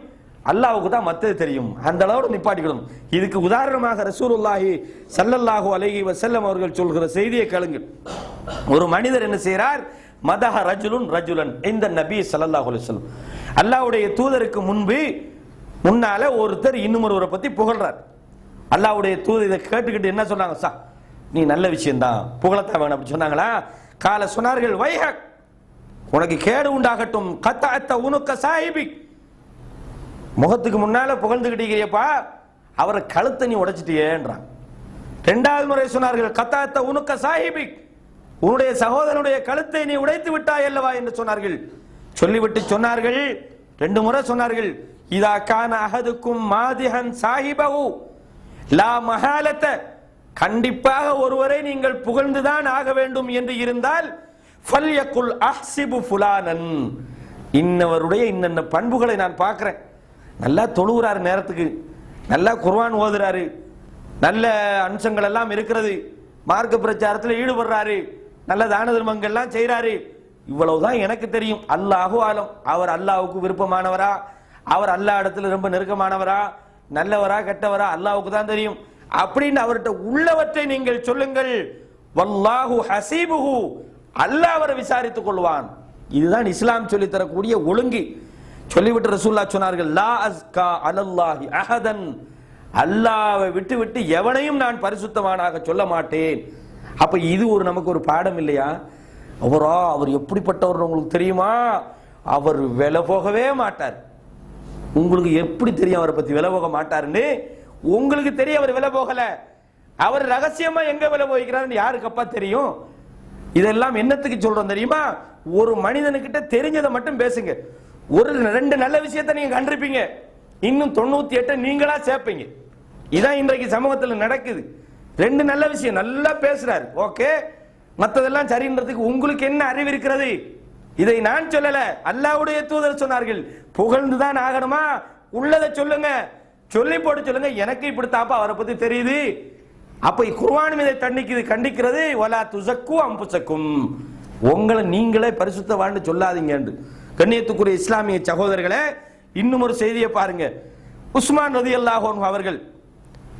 அல்லாஹ்வுக்கு தான் மத்தது தெரியும், அந்த அளவோடு நிப்பாட்டிக்கணும். இதுக்கு உதாரணமாக ரசூலுல்லாஹி ஸல்லல்லாஹு அலைஹி வஸல்லம் அவர்கள் சொல்கிற செய்தியை கேளுங்கள். ஒரு மனிதர் என்ன செய்கிறார்? மதஹ ரஜுலுன் ரஜுலன் இந்த நபி ஸல்லல்லாஹு அலைஹி வஸல்லம், அல்லாஹ்வுடைய தூதருக்கு முன்னால ஒருத்தர் இன்னொருவரை பத்தி புகழ்றார். அல்லாஹ்வுடைய தூதர் இதை கேட்டுக்கிட்டு என்ன சொன்னாங்க? நீ நல்ல விஷயம் தான், புகழத்தான் வேணும் அப்படி சொன்னாங்களா? கால சொன்னார்கள், வைஹக், உனக்கு கேடு உண்டாகட்டும். கத்தஅத்த உனக்க சாஹிபிக், முகத்துக்கு முன்னால புகழ்ந்துகிட்டீங்கப்பா, அவரை கழுத்தை நீ உடைச்சிட்டியேன்றான். இரண்டாவது முறை சொன்னார்கள் கத்தஅத்த உனக்க சாஹிபிக், உன்னுடைய சகோதரனுடைய கழுத்தை நீ உடைத்து விட்டாய் அல்லவா என்று சொன்னார்கள். சொல்லிவிட்டு சொன்னார்கள், 2 முறை சொன்னார்கள், இதா கான அஹதுக்கும் மாதிஹன் சாஹிபஹு லா மஹாலத, கண்டிப்பாக ஒருவரை நீங்கள் புகழ்ந்துதான் ஆக வேண்டும் என்று இருந்தால் ஃபல்யகுல் அஹ்சிபு ஃபுலானன், இன்னவருடைய இன்னென்ன பண்புகளை நான் பார்க்கிறேன். நல்லா தொழுகிறாரு, நேரத்துக்கு நல்லா குர்ஆன் ஓதுறாரு, நல்ல அம்சங்கள் எல்லாம் இருக்கிறது, மார்க்க பிரச்சாரத்தில் ஈடுபடுறாரு, நல்ல தான தர்மங்கள்லாம் செய்கிறாரு, இவ்வளவுதான் எனக்கு தெரியும். அல்லாஹு ஆலம், அவர் அல்லாஹ்வுக்கு விருப்பமானவரா, அவர் அல்லாஹ் இடத்துல ரொம்ப நெருக்கமானவரா, நல்லவரா கெட்டவரா அல்லாஹ்வுக்கு தான் தெரியும் அப்படின்னு அவர்கிட்ட உள்ளவற்றை நீங்கள் சொல்லுங்கள். வல்லாஹு ஹசீபுஹு, அல்லாஹ் அவரை விசாரித்துக் கொள்வான். இதுதான் இஸ்லாம் சொல்லி தரக்கூடிய ஒழுங்கு. சொல்லிவிட்டு ரசூலுல்லாஹ் சொன்னார்கள், லா அஸ்கா அலல்லாஹி அஹதன், அல்லாஹ்வை விட்டு விட்டு எவனையும் நான் பரிசுத்தமானாக சொல்ல மாட்டேன். அப்ப இது நமக்கு ஒரு பாடம் இல்லையா? அவர் எப்படிப்பட்டவர் உங்களுக்கு தெரியுமா? அவர் விலை போகவே மாட்டார். உங்களுக்கு எப்படி தெரியும் அவரை பத்தி விலை போக மாட்டாருன்னு? உங்களுக்கு தெரியும் அவர் விலை போகல. அவர் ரகசியமா எங்க விலை போகிறார் யாருக்கு அப்பா தெரியும்? இதெல்லாம் என்னத்துக்கு சொல்றோம் தெரியுமா? ஒரு மனிதனுக்கிட்ட தெரிஞ்சதை மட்டும் பேசுங்க. ஒரு 2 நல்ல விஷயத்தை நீங்க கண்டிருப்பீங்க, இன்னும் 98 நீங்களா சேர்ப்பீங்க. இதான் இன்றைக்கு சமூகத்தில் நடக்குது. 2 நல்ல விஷயம் நல்லா பேசுறாரு, ஓகே, மற்றதெல்லாம் சரின்றதுக்கு உங்களுக்கு என்ன அறிவு இருக்கிறது? இதை நான் சொல்லல, அல்லாஹ்வுடைய தூதர் சொன்னார்கள். புகழ்ந்துதான் ஆகணுமா? உள்ளதை சொல்லுங்க, சொல்லி போட்டு சொல்லுங்க. எனக்கு இப்படித்தாப்பா அவரை பத்தி தெரியுது. அப்ப குர்ஆன் இதை கண்டிக்கிறது, வலா துஸக்கு அன்ஃபுஸக்கும், உங்களை நீங்களே பரிசுத்தவான்னு சொல்லாதீங்க என்று. கண்ணியத்துக்குரிய இஸ்லாமிய சகோதரர்களே, இன்னும் ஒரு செய்தியை பாருங்க. உஸ்மான் ரலியல்லாஹு அன்ஹு அவர்கள்,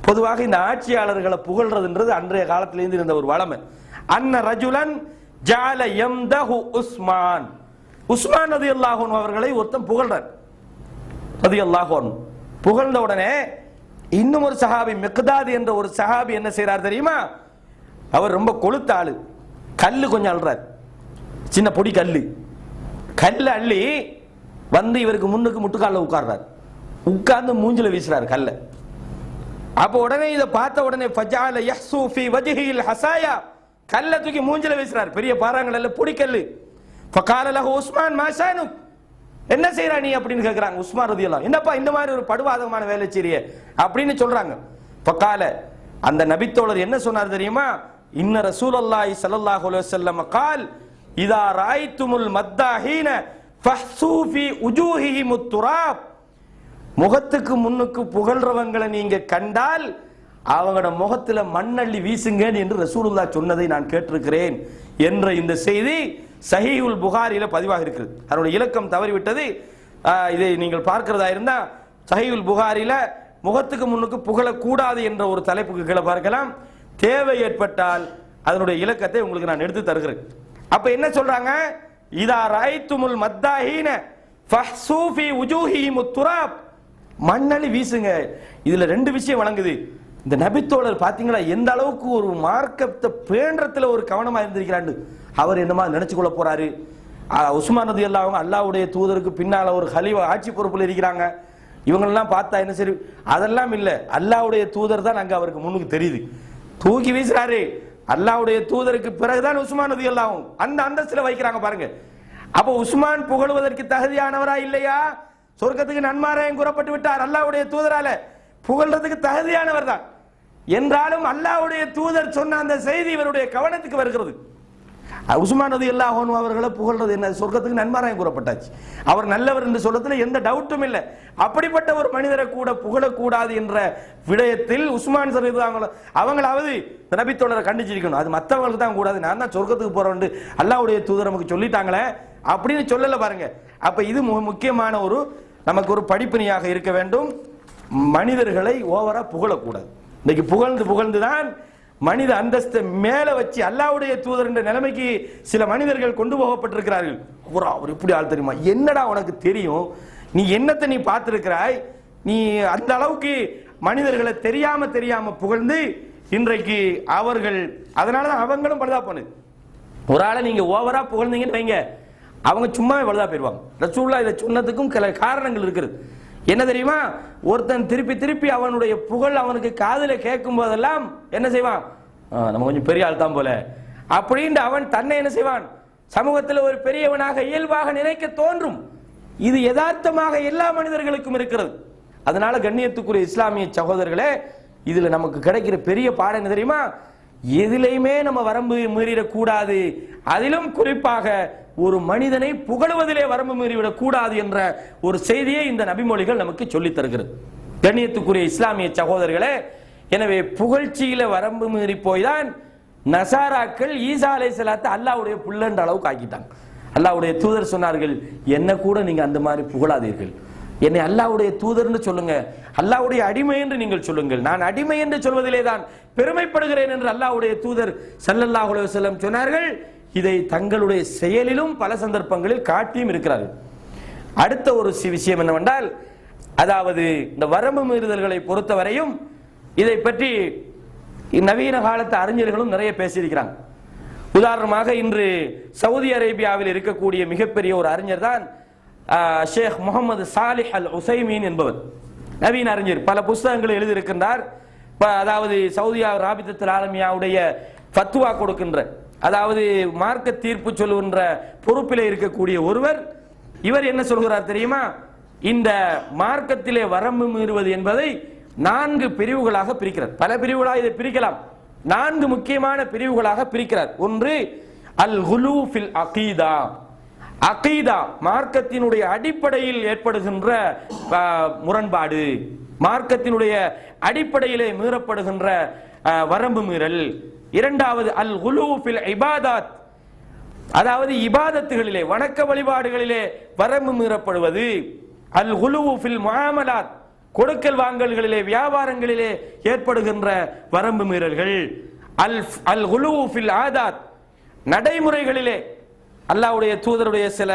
பொதுவாக இந்த ஆட்சியாளர்களை புகழ்றதுன்றது அன்றைய காலத்திலிருந்து இருந்த ஒரு வளமை. அன்ன ரஜுலன் ஜஅல யம்தஹு உஸ்மான், உஸ்மான் ரலியல்லாஹு அன்ஹு அவர்களை ஒருத்தன் புகழ்றார். ரலியல்லாஹு அன்ஹு புகழ்ந்த உடனே இன்னும் ஒரு சஹாபி மிக்தாத் என்ற ஒரு சஹாபி என்ன செய்யறார் தெரியுமா? அவர் ரொம்ப கொழுத்த ஆளு, கல்லு கொஞ்சம் அள்ளுறார், சின்ன பொடி கல்லு அள்ளி வந்து இவருக்கு முன்னுக்கு முட்டுக்காலில் உட்கார்றார், உட்கார்ந்து மூஞ்சில வீசுறாரு கல்ல. அப்ப உடனே இதை பார்த்த உடனே ஃபஜஅல யஹ்சு ஃபீ வஜ்ஹில் ஹஸாயா, கல்ல தூக்கி மூஞ்சில வீசுறாரு, பெரிய பாறாங்கல் இல்ல பொடிக்கல்லு. ஃபகால லஹு உஸ்மான் மா ஷானுக், என்ன செய்யறா நீ அப்படின்னு கேட்கிறாங்க. உஸ்மான் ரலியல்லாஹு, என்னப்பா இந்த மாதிரி ஒரு படுவாதமான வேலை செய்றியே அப்படின்னு சொல்றாங்க. ஃபகால, அந்த நபித்தோழர் என்ன சொன்னார் தெரியுமா? இன்ன ரசூலுல்லாஹி ஸல்லல்லாஹு அலைஹி வஸல்லம் قال இதா ராய்துமுல் மத்தாஹீன ஃபஹ்சு ஃபீ உஜூஹிஹிமுத் துராப், முகத்துக்கு முன்னுக்கு புகழ்றவங்களை நீங்க கண்டால் அவங்களோட முகத்துல மண்ணள்ளி வீசுங்க என்று ரசூலுல்லாஹ் சொன்னதை நான் கேட்டிருக்கிறேன் என்ற இந்த செய்தி சஹீஹுல் புகாரியில பதிவாக இருக்கிறது. அதனுடைய இலக்கம் தவறிவிட்டது. இதை நீங்கள் பார்க்கிறதா இருந்தா சஹீஹுல் புகாரியில முகத்துக்கு முன்னுக்கு புகழக்கூடாது என்ற ஒரு தலைப்புக்கு கீழே பார்க்கலாம். தேவை ஏற்பட்டால் அதனுடைய இலக்கத்தை உங்களுக்கு நான் எடுத்து தருகிறேன். அப்ப என்ன சொல்றாங்க? இதா ராய்துமுல் மத்தாஹீன ஃபஹ்சு ஃபீ உஜூஹிஹிமுத் துராப், மண்ணளி வீசுங்க. இதுல 2 விஷயம் வழங்குது. இந்த நபித்தோழர் பாத்தீங்களா எந்த அளவுக்கு ஒரு மார்க்கத்தை பேண்டத்துல ஒரு கவனமா இருந்திருக்கிறான்னு. அவர் என்னமா நினைச்சு கொள்ள போறாரு? உஸ்மான் ரலியல்லாஹு அன்ஹு அல்லாஹ்வுடைய தூதருக்கு பின்னால ஒரு கலீஃபா ஆட்சி பொறுப்புல இருக்கிறாங்க. இவங்களெல்லாம் பார்த்தா என்ன சரி, அதெல்லாம் இல்ல, அல்லாஹ்வுடைய தூதர் தான் அங்க அவருக்கு முன்னுக்கு தெரியுது, தூக்கி வீசுறாரு. அல்லாஹ்வுடைய தூதருக்கு பிறகுதான் உஸ்மான் ரலியல்லாஹு அன்ஹு அந்த அந்தஸ்துல வைக்கிறாங்க பாருங்க. அப்ப உஸ்மான் புகழுவதற்கு தகுதியானவரா இல்லையா? சொர்க்கத்துக்கு நன்மாராயம் கூறப்பட்டு விட்டார், அல்லாஹ்வுடைய தூதரால புகழ்றதுக்கு தகுதியானவர் தான். என்றாலும் அல்லாஹ்வுடைய தூதர் சொன்ன அந்த செய்தி இவருடைய கவனத்துக்கு வருகிறது. உஸ்மான் ரலியல்லாஹு அன்ஹு அவர்களை புகழ்றது என்ன? சொர்க்கத்துக்கு நன்மாராயம் கூறப்பட்டாச்சு, அவர் நல்லவர் என்று சொல்றதுல எந்த டவுட்டும் இல்லை. அப்படிப்பட்ட ஒரு மனிதரை கூட புகழக்கூடாது என்ற விடயத்தில் உஸ்மான் அவங்களாவது நபித்தோழரை கண்டிச்சிருக்கணும். அது மற்றவங்களுக்கு தான் கூடாது, நான் தான் சொர்க்கத்துக்கு போறேன் அல்லாஹ்வுடைய தூதர் நமக்கு சொல்லிட்டாங்களே அப்படின்னு சொல்லல பாருங்க. அப்ப இது முக்கியமான ஒரு நமக்கு ஒரு படிப்பினையாக இருக்க வேண்டும். மனிதர்களை ஓவரா புகழக்கூடாது. இன்னைக்கு புகழ்ந்துதான் மனித அந்தஸ்தை மேல வச்சு அல்லாஹ்வுடைய தூதர் என்ற நிலைமைக்கு சில மனிதர்கள் கொண்டு போகப்பட்டிருக்கிறார்கள். அவர் இப்படி ஆள் தெரியுமா? என்னடா உனக்கு தெரியும்? நீ என்னத்தை நீ பார்த்திருக்கிறாய்? நீ அந்த அளவுக்கு மனிதர்களை தெரியாம புகழ்ந்து இன்றைக்கு அவர்கள், அதனாலதான் அவங்களும் பழுதா பண்ணுது. ஒரு ஆளை நீங்க ஓவரா புகழ்ந்தீங்கன்னு வைங்க, அவங்க சும்மாவே வலுதா போயிடுவாங்க. ரசூலுல்லாஹ் இதை சொன்னதுக்கும் சில காரணங்கள் இருக்குது. என்ன தெரியுமா, ஒருத்தன் திருப்பி திருப்பி அவனுடைய புகழ் அவனுக்கு காதுல கேட்கும் போதெல்லாம் என்ன செய்வான், நம்ம கொஞ்சம் பெரிய ஆள் தான் போல அப்படின்ட்டு அவன் தன்னை என்ன செய்வான், சமூகத்தில் ஒரு பெரியவனாக இயல்பாக நினைக்க தோன்றும். இது யதார்த்தமாக எல்லா மனிதர்களுக்கும் இருக்கிறது. அதனால கண்ணியத்துக்குரிய இஸ்லாமிய சகோதரர்களே, இதுல நமக்கு கிடைக்கிற பெரிய பாடம் என்ன தெரியுமா, எதிலையுமே நம்ம வரம்பு மீறிடக்கூடாது. அதிலும் குறிப்பாக ஒரு மனிதனை புகழுவதிலே வரம்பு மீறிவிடக் கூடாது என்ற ஒரு செய்தியை இந்த நபிமொழிகள் நமக்கு சொல்லித் தருகிறது. கண்ணியத்துக்குரிய இஸ்லாமிய சகோதரர்களே, எனவே புகழ்ச்சியில வரம்பு மீறி போய்தான் நசாராக்கள் ஈசா அலைஹிஸ்ஸலாத்தை அல்லாஹ்வுடைய புள்ளன்ற அளவுக்கு ஆக்கிட்டாங்க. அல்லாஹ்வுடைய தூதர் சொன்னார்கள், என்ன கூட நீங்க அந்த மாதிரி புகழாதீர்கள், என்னை அல்லாஹ்வுடைய தூதர்னு சொல்லுங்க, அல்லாஹ்வுடைய அடிமை என்று நீங்கள் சொல்லுங்கள், நான் அடிமை என்று சொல்வதிலே தான் பெருமைப்படுகிறேன் என்று அல்லாஹ்வுடைய தூதர் ஸல்லல்லாஹு அலைஹி வஸல்லம் சொன்னார்கள். இதை தங்களுடைய செயலிலும் பல சந்தர்ப்பங்களில் காட்டியும் இருக்கிறார்கள். அடுத்த ஒரு விஷயம் என்னவென்றால், அதாவது இந்த வரம்பு மீறுதல்களை பொறுத்தவரையும் இதை பற்றி நவீன காலத்து அறிஞர்களும் நிறைய பேசியிருக்கிறாங்க. உதாரணமாக இன்று சவுதி அரேபியாவில் இருக்கக்கூடிய மிகப்பெரிய ஒரு அறிஞர் தான் ஷேக் முகமது சாலிஹ் அல் உசைமீன் என்பவர். நவீன அறிஞர், பல புஸ்தகங்களை எழுதியிருக்கின்றார். அதாவது சவுதியா ராபித்தத்துல் ஆலமியாவுடைய ஃபத்வா கொடுக்கின்ற, அதாவது மார்க்க தீர்ப்பு சொல்லுகின்ற பொறுப்பிலே இருக்கக்கூடிய ஒருவர். இவர் என்ன சொல்கிறார் தெரியுமா, இந்த மார்க்கத்திலே வரம்பு மீறுவது என்பதை 4 பிரிவுகளாக பிரிக்கிறார். பல பிரிவுகளாக இதை பிரிக்கலாம். 4 முக்கியமான பிரிவுகளாக பிரிக்கிறார். ஒன்று அல் குலூ ஃபில் அகீதா, அகீதா மார்க்கத்தினுடைய அடிப்படையில் ஏற்படுகின்ற முரண்பாடு, மார்க்கத்தினுடைய அடிப்படையிலே மீறப்படுகின்ற வரம்பு மீறல். இரண்டாவது அல் குலூ ஃபில் இபாதத், அதாவது இபாதத்துகளிலே வணக்க வழிபாடுகளிலே வரம்பு மீறப்படுவது. அல் குலூ ஃபில் முஆமலாத், கொடுக்கல் வாங்கல்களிலே வியாபாரங்களிலே ஏற்படுகின்ற வரம்பு மீறல்கள். அல் குலூ ஃபில் ஆதாத், நடைமுறைகளிலே அல்லாஹ்வுடைய தூதருடைய சில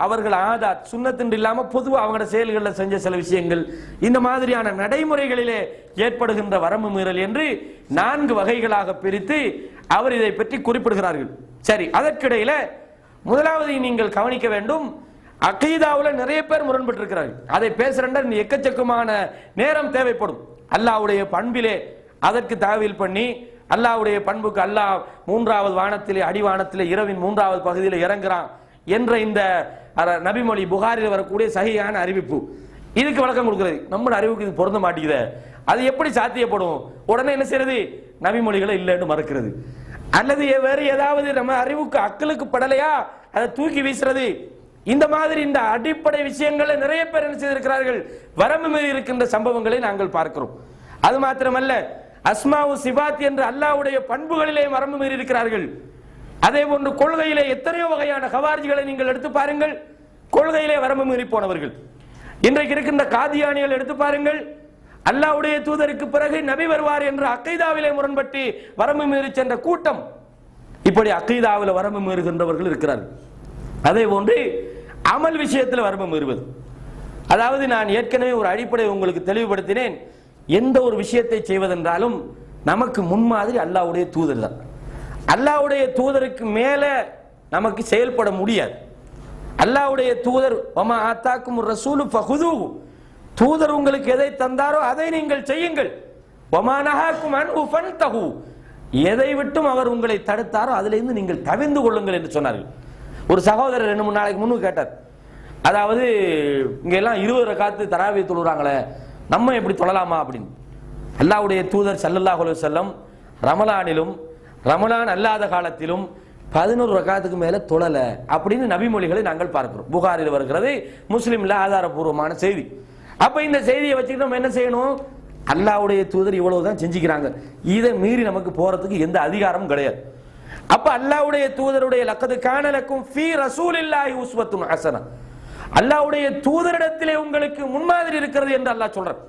அவர்கள் ஆதாத் சுன்னத்தின்றி இல்லாம பொதுவாக அவங்களோட செயல்களில் செஞ்ச சில விஷயங்கள், இந்த மாதிரியான நடைமுறைகளிலே ஏற்படுகின்ற வரம்பு மீறல் என்று 4 வகைகளாக பிரித்து அவர் இதை பற்றி குறிப்பிடுகிறார்கள். சரி, அதற்கிடையில முதலாவது நீங்கள் கவனிக்க வேண்டும், அகீதாவில் நிறைய பேர் முரண்பட்டு இருக்கிறார்கள். அதை பேசுறேன் எக்கச்சக்கமான நேரம் தேவைப்படும். அல்லாஹ்வுடைய பண்பிலே அதற்கு தாவீல் பண்ணி, அல்லாஹ்வுடைய பண்புக்கு அல்லாஹ் 3வது வானத்திலே அடிவானத்திலே இரவின் 3வது பகுதியில் இறங்குறான் என்ற இந்த நபிமொழி புகாரில் வரக்கூடிய சஹீஹான அறிவிப்பு, இதுக்கு விளக்கம் கொடுக்கிறது. நம்ம அறிவுக்கு இது பொருந்த மாட்டேங்குது, அது எப்படி சாத்தியப்படும்? உடனே என்ன செய்யறது, நபிமொழிகளை இல்லைன்னு மறுக்கிறது, அல்லது வேறு ஏதாவது நம்ம அறிவுக்கு அக்களுக்கு படலையா அதை தூக்கி வீசுறது. இந்த மாதிரி இந்த அடிப்படை விஷயங்களை நிறைய பேர் என்ன செய்திருக்கிறார்கள், வரம்பு மீறி இருக்கின்ற சம்பவங்களை நாங்கள் பார்க்கிறோம். அது மாத்திரமல்ல, அஸ்மாவு சிபாத் என்ற அல்லாஹ்வுடைய பண்புகளிலே வரம்பு மீறி இருக்கிறார்கள். அதே போன்று கொள்கையிலே எத்தனையோ வகையான கவாரிஜிகளை நீங்கள் எடுத்து பாருங்கள், கொள்கையிலே வரம்பு மீறி போனவர்கள். இன்றைக்கு இருக்கின்ற காதியானிகள் எடுத்து பாருங்கள், அல்லாஹ்வுடைய தூதருக்கு பிறகு நபி வருவார் என்ற அக்கீதாவிலே முரண்பட்டு வரம்பு மீறி சென்ற கூட்டம். இப்படி அக்கீதாவில் வரம்பு மீறுகின்றவர்கள் இருக்கிறார்கள். அதே போன்று அமல் விஷயத்தில் வரம்பு மீறுவது, அதாவது நான் ஏற்கனவே ஒரு அடிப்படை உங்களுக்கு தெளிவுபடுத்தினேன், எந்த ஒரு விஷயத்தை செய்வதென்றாலும் நமக்கு முன்மாதிரி அல்லாஹ்வுடைய தூதர் தான். அல்லாஹ்வுடைய தூதருக்கு மேல நமக்கு செயல்பட முடியாது. அல்லாஹ்வுடைய தூதர் வமா ஆத்தாக்கும் ரசூலு ஃபஹுதுஹு, தூதர் உங்களுக்கு எதை தந்தாரோ அதை நீங்கள் செய்யுங்கள். வமா நஹாக்கும் அன்ஹு ஃபன்தஹு, எதை விட்டும் அவர் உங்களை தடுத்தாரோ அதிலிருந்து நீங்கள் தவிர்ந்து கொள்ளுங்கள் என்று சொன்னார்கள். ஒரு சகோதரர் 2-3 நாளைக்கு முன்னு கேட்டார், அதாவது இங்க எல்லாம் 20 ரக்காத்து தராவி தொழுறாங்களே, நம்ம எப்படி தொழலாமா அப்படின்னு. அல்லாஹ்வுடைய தூதர் ஸல்லல்லாஹு அலைஹி வஸல்லம் ரமலானிலும் ரமலான் அல்லாத காலத்திலும் 11 ரக்காத்துக்கு மேல தொழல அப்படின்னு நபிமொழிகளை நாங்கள் பார்க்கிறோம். புகாரில் வருகிறது, முஸ்லிம்ல ஆதாரபூர்வமான செய்தி. அப்ப இந்த செய்தியை வச்சுக்கிட்டு நம்ம என்ன செய்யணும், அல்லாஹ்வுடைய தூதர் இவ்வளவுதான் செஞ்சுக்கிறாங்க, இதை மீறி நமக்கு போறதுக்கு எந்த அதிகாரமும் கிடையாது. அப்ப அல்லாஹ்வுடைய தூதருடைய லக்கது கான லக்கும் ஃபீ ரசூலில்லாஹி உஸ்வத்துன் ஹஸனா, அல்லாஹ்வுடைய தூதரிடத்திலே உங்களுக்கு முன்மாதிரி இருக்கிறது என்று அல்லாஹ் சொல்றார்.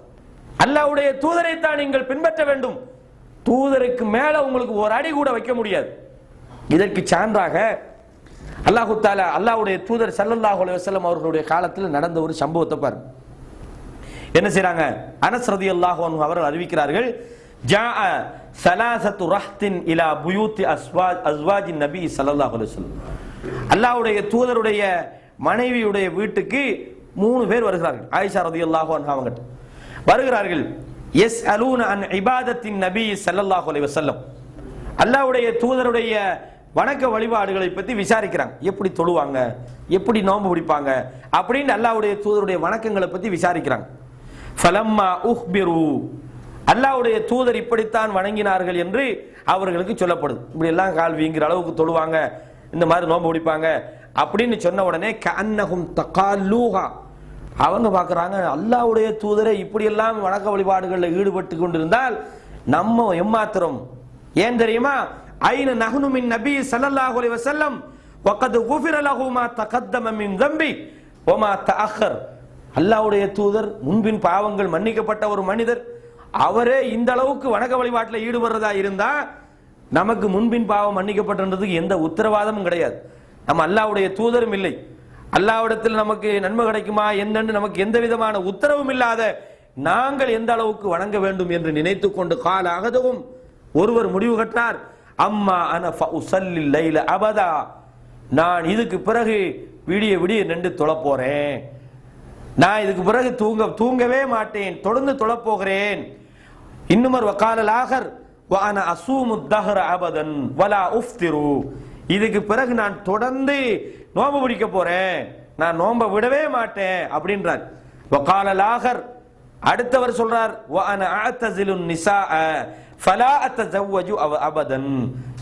அல்லாஹ்வுடைய தூதரை தான் நீங்கள் பின்பற்ற வேண்டும், தூதருக்கு மேல உங்களுக்கு ஒரு அடி கூட வைக்க முடியாது. இதற்கு சான்றாக அல்லாஹ் தஆலா அல்லாஹ்வுடைய தூதர் ஸல்லல்லாஹு அலைஹி வஸல்லம் அவர்களுடைய காலத்தில் நடந்த ஒரு சம்பவத்தை பாருங்க. என்ன செய்றாங்க, அனஸ் ரலியல்லாஹு அன்ஹு அவர்கள் அறிவிக்கிறார்கள், ஜாஅ ஸலாஸத்து ரஹ்தின் இலா புயூத்தி அஸ்வாஜின் நபி ஸல்லல்லாஹு அலைஹி வஸல்லம், அல்லாஹ்வுடைய தூதருடைய மனைவியுடைய வீட்டுக்கு 3 பேர் வருகிறார்கள். ஆயிஷா ரலியல்லாஹு அன்ஹா அவங்கட்ட வருகிறார்கள். யஸ்அலூன அன் இபாதத்தின் நபி ஸல்லல்லாஹு அலைஹி வஸல்லம், அல்லாஹ்வுடைய தூதருடைய வணக்க வழிபாடுகளை பற்றி விசாரிக்கிறாங்க. எப்படி தொழுவாங்க, எப்படி நோன்பு பிடிப்பாங்க அப்படின்னு அல்லாஹ்வுடைய தூதருடைய வணக்கங்களை பற்றி விசாரிக்கிறாங்க. ஃபலம்மா உஹ்பிரு, அல்லாஹ்வுடைய தூதர் இப்படித்தான் வணங்கினார்கள் என்று அவர்களுக்கு சொல்லப்படுது. இப்படி எல்லாம் கால் வீங்கிற அளவுக்கு தொழுவாங்க, இந்த மாதிரி நோன்பு பிடிப்பாங்க அப்படின்னு சொன்ன உடனே கஅன்னஹும் தகால்லூஹா, அவங்க பார்க்குறாங்க அல்லாஹ்வுடைய தூதரை இப்படியெல்லாம் வணக்க வழிபாடுகளில் ஈடுபட்டு கொண்டிருந்தால் நம்ம எம்மாத்திரம். ஏன் தெரியுமா? ஐன நஹ்னு மின் நபி ஸல்லல்லாஹு அலைஹி வஸல்லம் வகத் குஃபிர லஹு மா தகத்தம மின் தம்பி வமா தஅக்கர். அல்லாஹ்வுடைய தூதர் முன்பின் பாவங்கள் மன்னிக்கப்பட்ட ஒரு மனிதர், அவரே இந்த அளவுக்கு வணக்க வழிபாட்டில் ஈடுபடுறதா இருந்தா நமக்கு முன்பின் பாவம் மன்னிக்கப்பட்டதுக்கு எந்த உத்தரவாதமும் கிடையாது. நம்ம அல்லாஹ்வுடைய தூதரும் இல்லை, அல்லாஹ்விடத்தில் நமக்கு நன்மை கிடைக்குமா என்னன்னு நமக்கு எந்த விதமான உத்தரவும் இல்லாத நாங்கள் எந்த அளவுக்கு வணங்க வேண்டும் என்று நினைத்து கொண்டு கால அகதவும் ஒருவர் முடிவு கட்டார். அம்மா அன ஃபஉஸல்லில் லைல அபதா, நான் இதுக்கு பிறகு விடிய விடிய நின்று தொழப் போறேன், நான் இதுக்கு பிறகு தூங்கவே மாட்டேன், தொடர்ந்து தொழப் போகிறேன். இன்னுமர் வகாலல் ஆகர் வ அன அஸூமு தஹர அபதன் வலா உஃப்திரு, இதுக்கு பிறகு நான் தொடர்ந்து நோன்பு பிடிக்க போறேன், நான் நோன்பை விடவே மாட்டேன் அப்படின்றார். வகாலல் ஆகர், அடுத்தவர் சொல்றார் வ அன அஅ்தஸிலுன் நிஸாஅ ஃபலா அத்தஸவ்வஜு அபதன்,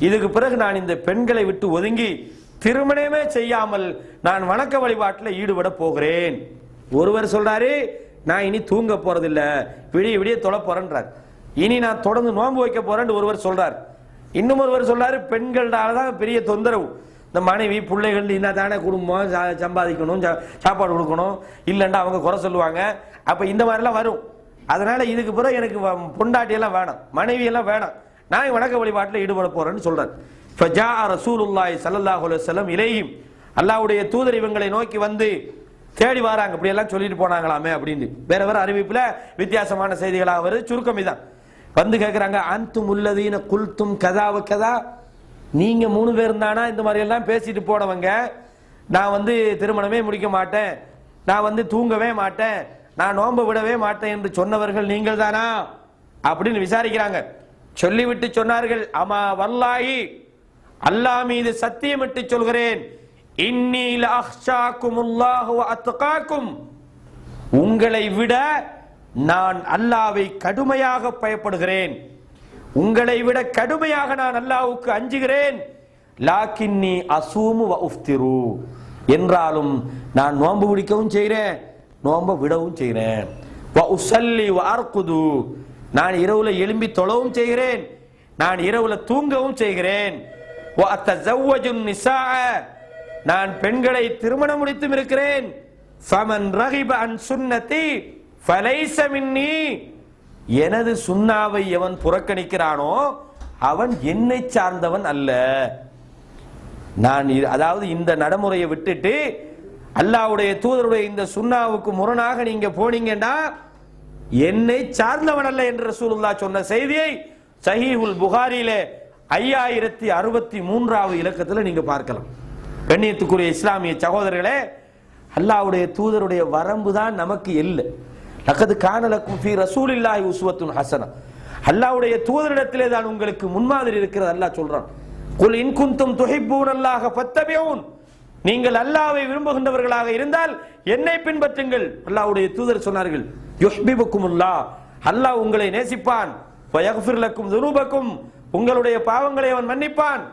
இதுக்கு பிறகு நான் இந்த பெண்களை விட்டு ஒதுங்கி திருமணமே செய்யாமல் நான் வணக்க வழிபாட்டில் ஈடுபட போகிறேன். ஒருவர் சொல்றாரு நான் இனி தூங்க போறதில்ல, விடிய விடிய தொழ போறேன்றார். இனி நான் தொடர்ந்து நோன்பு வைக்க போறேன்னு ஒருவர் சொல்றார். இன்னும் ஒருவர் சொல்றாரு பெண்களால தான் பெரிய தொந்தரவு, இந்த மனைவி பிள்ளைகள் என்ன தானே குடும்பம் சம்பாதிக்கணும், சாப்பாடு கொடுக்கணும், இல்லைன்னா அவங்க குறை சொல்லுவாங்க, அப்ப இந்த மாதிரிலாம் வரும். அதனால இதுக்கு பிறகு எனக்கு பொண்டாட்டி எல்லாம் வேணாம், மனைவி எல்லாம் வேணாம், நான் வணக்க வழிபாட்டில் ஈடுபட போறேன்னு சொல்றார். ஃபஜாஅ ரசூலுல்லாஹி ஸல்லல்லாஹு அலைஹி வஸல்லம் இலைஹிம், அல்லாஹ்வுடைய தூதர் இவங்களை நோக்கி வந்து தேடி வராங்க. இப்படி எல்லாம் சொல்லிட்டு போனாங்களாமே அப்படின்னு வேற வேற அறிவிப்புல வித்தியாசமான செய்திகளாக வருது. சுருக்கம் இதான். வந்து கேட்கிறாங்க அன்தும் உள்ளதீன குல்தும் கதாவ கதா, நீங்க 3 பேர் தானா இந்த மாதிரி எல்லாம் பேசிட்டு போனவங்க, நான் வந்து திருமணமே முடிக்க மாட்டேன், நான் வந்து தூங்கவே மாட்டேன், நான் நோன்பு விடவே மாட்டேன் என்று சொன்னவர்கள் நீங்கள் தானா அப்படின்னு விசாரிக்கிறாங்க. சொல்லிவிட்டு சொன்னார்கள் அமா வல்லாஹி, அல்லாஹ் மீது சத்தியமிட்டு சொல்கிறேன், இன்னி லஅக்ஷாகுமுல்லாஹு வ அத்காக்கும், உங்களை விட நான் அல்லாஹ்வை கடுமையாக பயப்படுகிறேன், உங்களை விட கடுமையாக நான் அல்லாஹ்வுக்கு அஞ்சுகிறேன். லாக்கின்னி அசூமு வ உஃப்திரு, என்றாலும் நான் நோன்பு பிடிக்கவும் செய்கிறேன், நோன்பை விடவும் செய்கிறேன். வ உஸல்லி வ அர்குது, நான் இரவுல எழும்பி தொழவும் செய்கிறேன், நான் இரவுல தூங்கவும் செய்கிறேன். வ அத்தஸவ்வஜுன் நிஸாஅ, நான் பெண்களை திருமணம் முடித்தும் இருக்கிறேன். ஃபமன் ரகிப அன் சுன்னதி ஃபலைஸ மின்னி, எனது சுன்னாவை எவன் புறக்கணிக்கிறானோ அவன் என்னை சார்ந்தவன் அல்ல. நான் அதாவது இந்த நடைமுறையை விட்டுட்டு அல்லாஹ்வுடைய தூதருடைய இந்த சுன்னாவுக்கு முரணாக நீங்க போனீங்கன்னா என்னை சார்ந்தவன் அல்ல என்று ரசூலுல்லாஹ் சொன்ன செய்தியை சஹீஹுல் புகாரியிலே 5063வது இலக்கத்தில் நீங்க பார்க்கலாம். கண்ணியத்துக்குரிய இஸ்லாமிய சகோதரர்களே, அல்லாஹ்வுடைய தூதருடைய வரம்பு தான் நமக்கு இல்லை. லக்கது கான லக்கும் ஃபீ ரசூலில்லாஹி உஸ்வத்துன் ஹஸனா, அல்லாஹ்வுடைய தூதரிடத்திலே தான் உங்களுக்கு முன்மாதிரி இருக்கிறது. அல்லாஹ் சொல்றான் குல் இன் குன்தும் துஹிப்பூனல்லாஹ ஃபத்தபிஊன், நீங்கள் அல்லாஹ்வை விரும்புகின்றவர்களாக இருந்தால் என்னை பின்பற்றுங்கள். அல்லாஹ்வுடைய தூதர் சொன்னார்கள் யுஹ்பிபுக்குமுல்லாஹ், அல்லாஹ் உங்களை நேசிப்பான், வயக்ஃபிர் லக்கும் துனூபக்கும், உங்களுடைய பாவங்களை அவன் மன்னிப்பான்.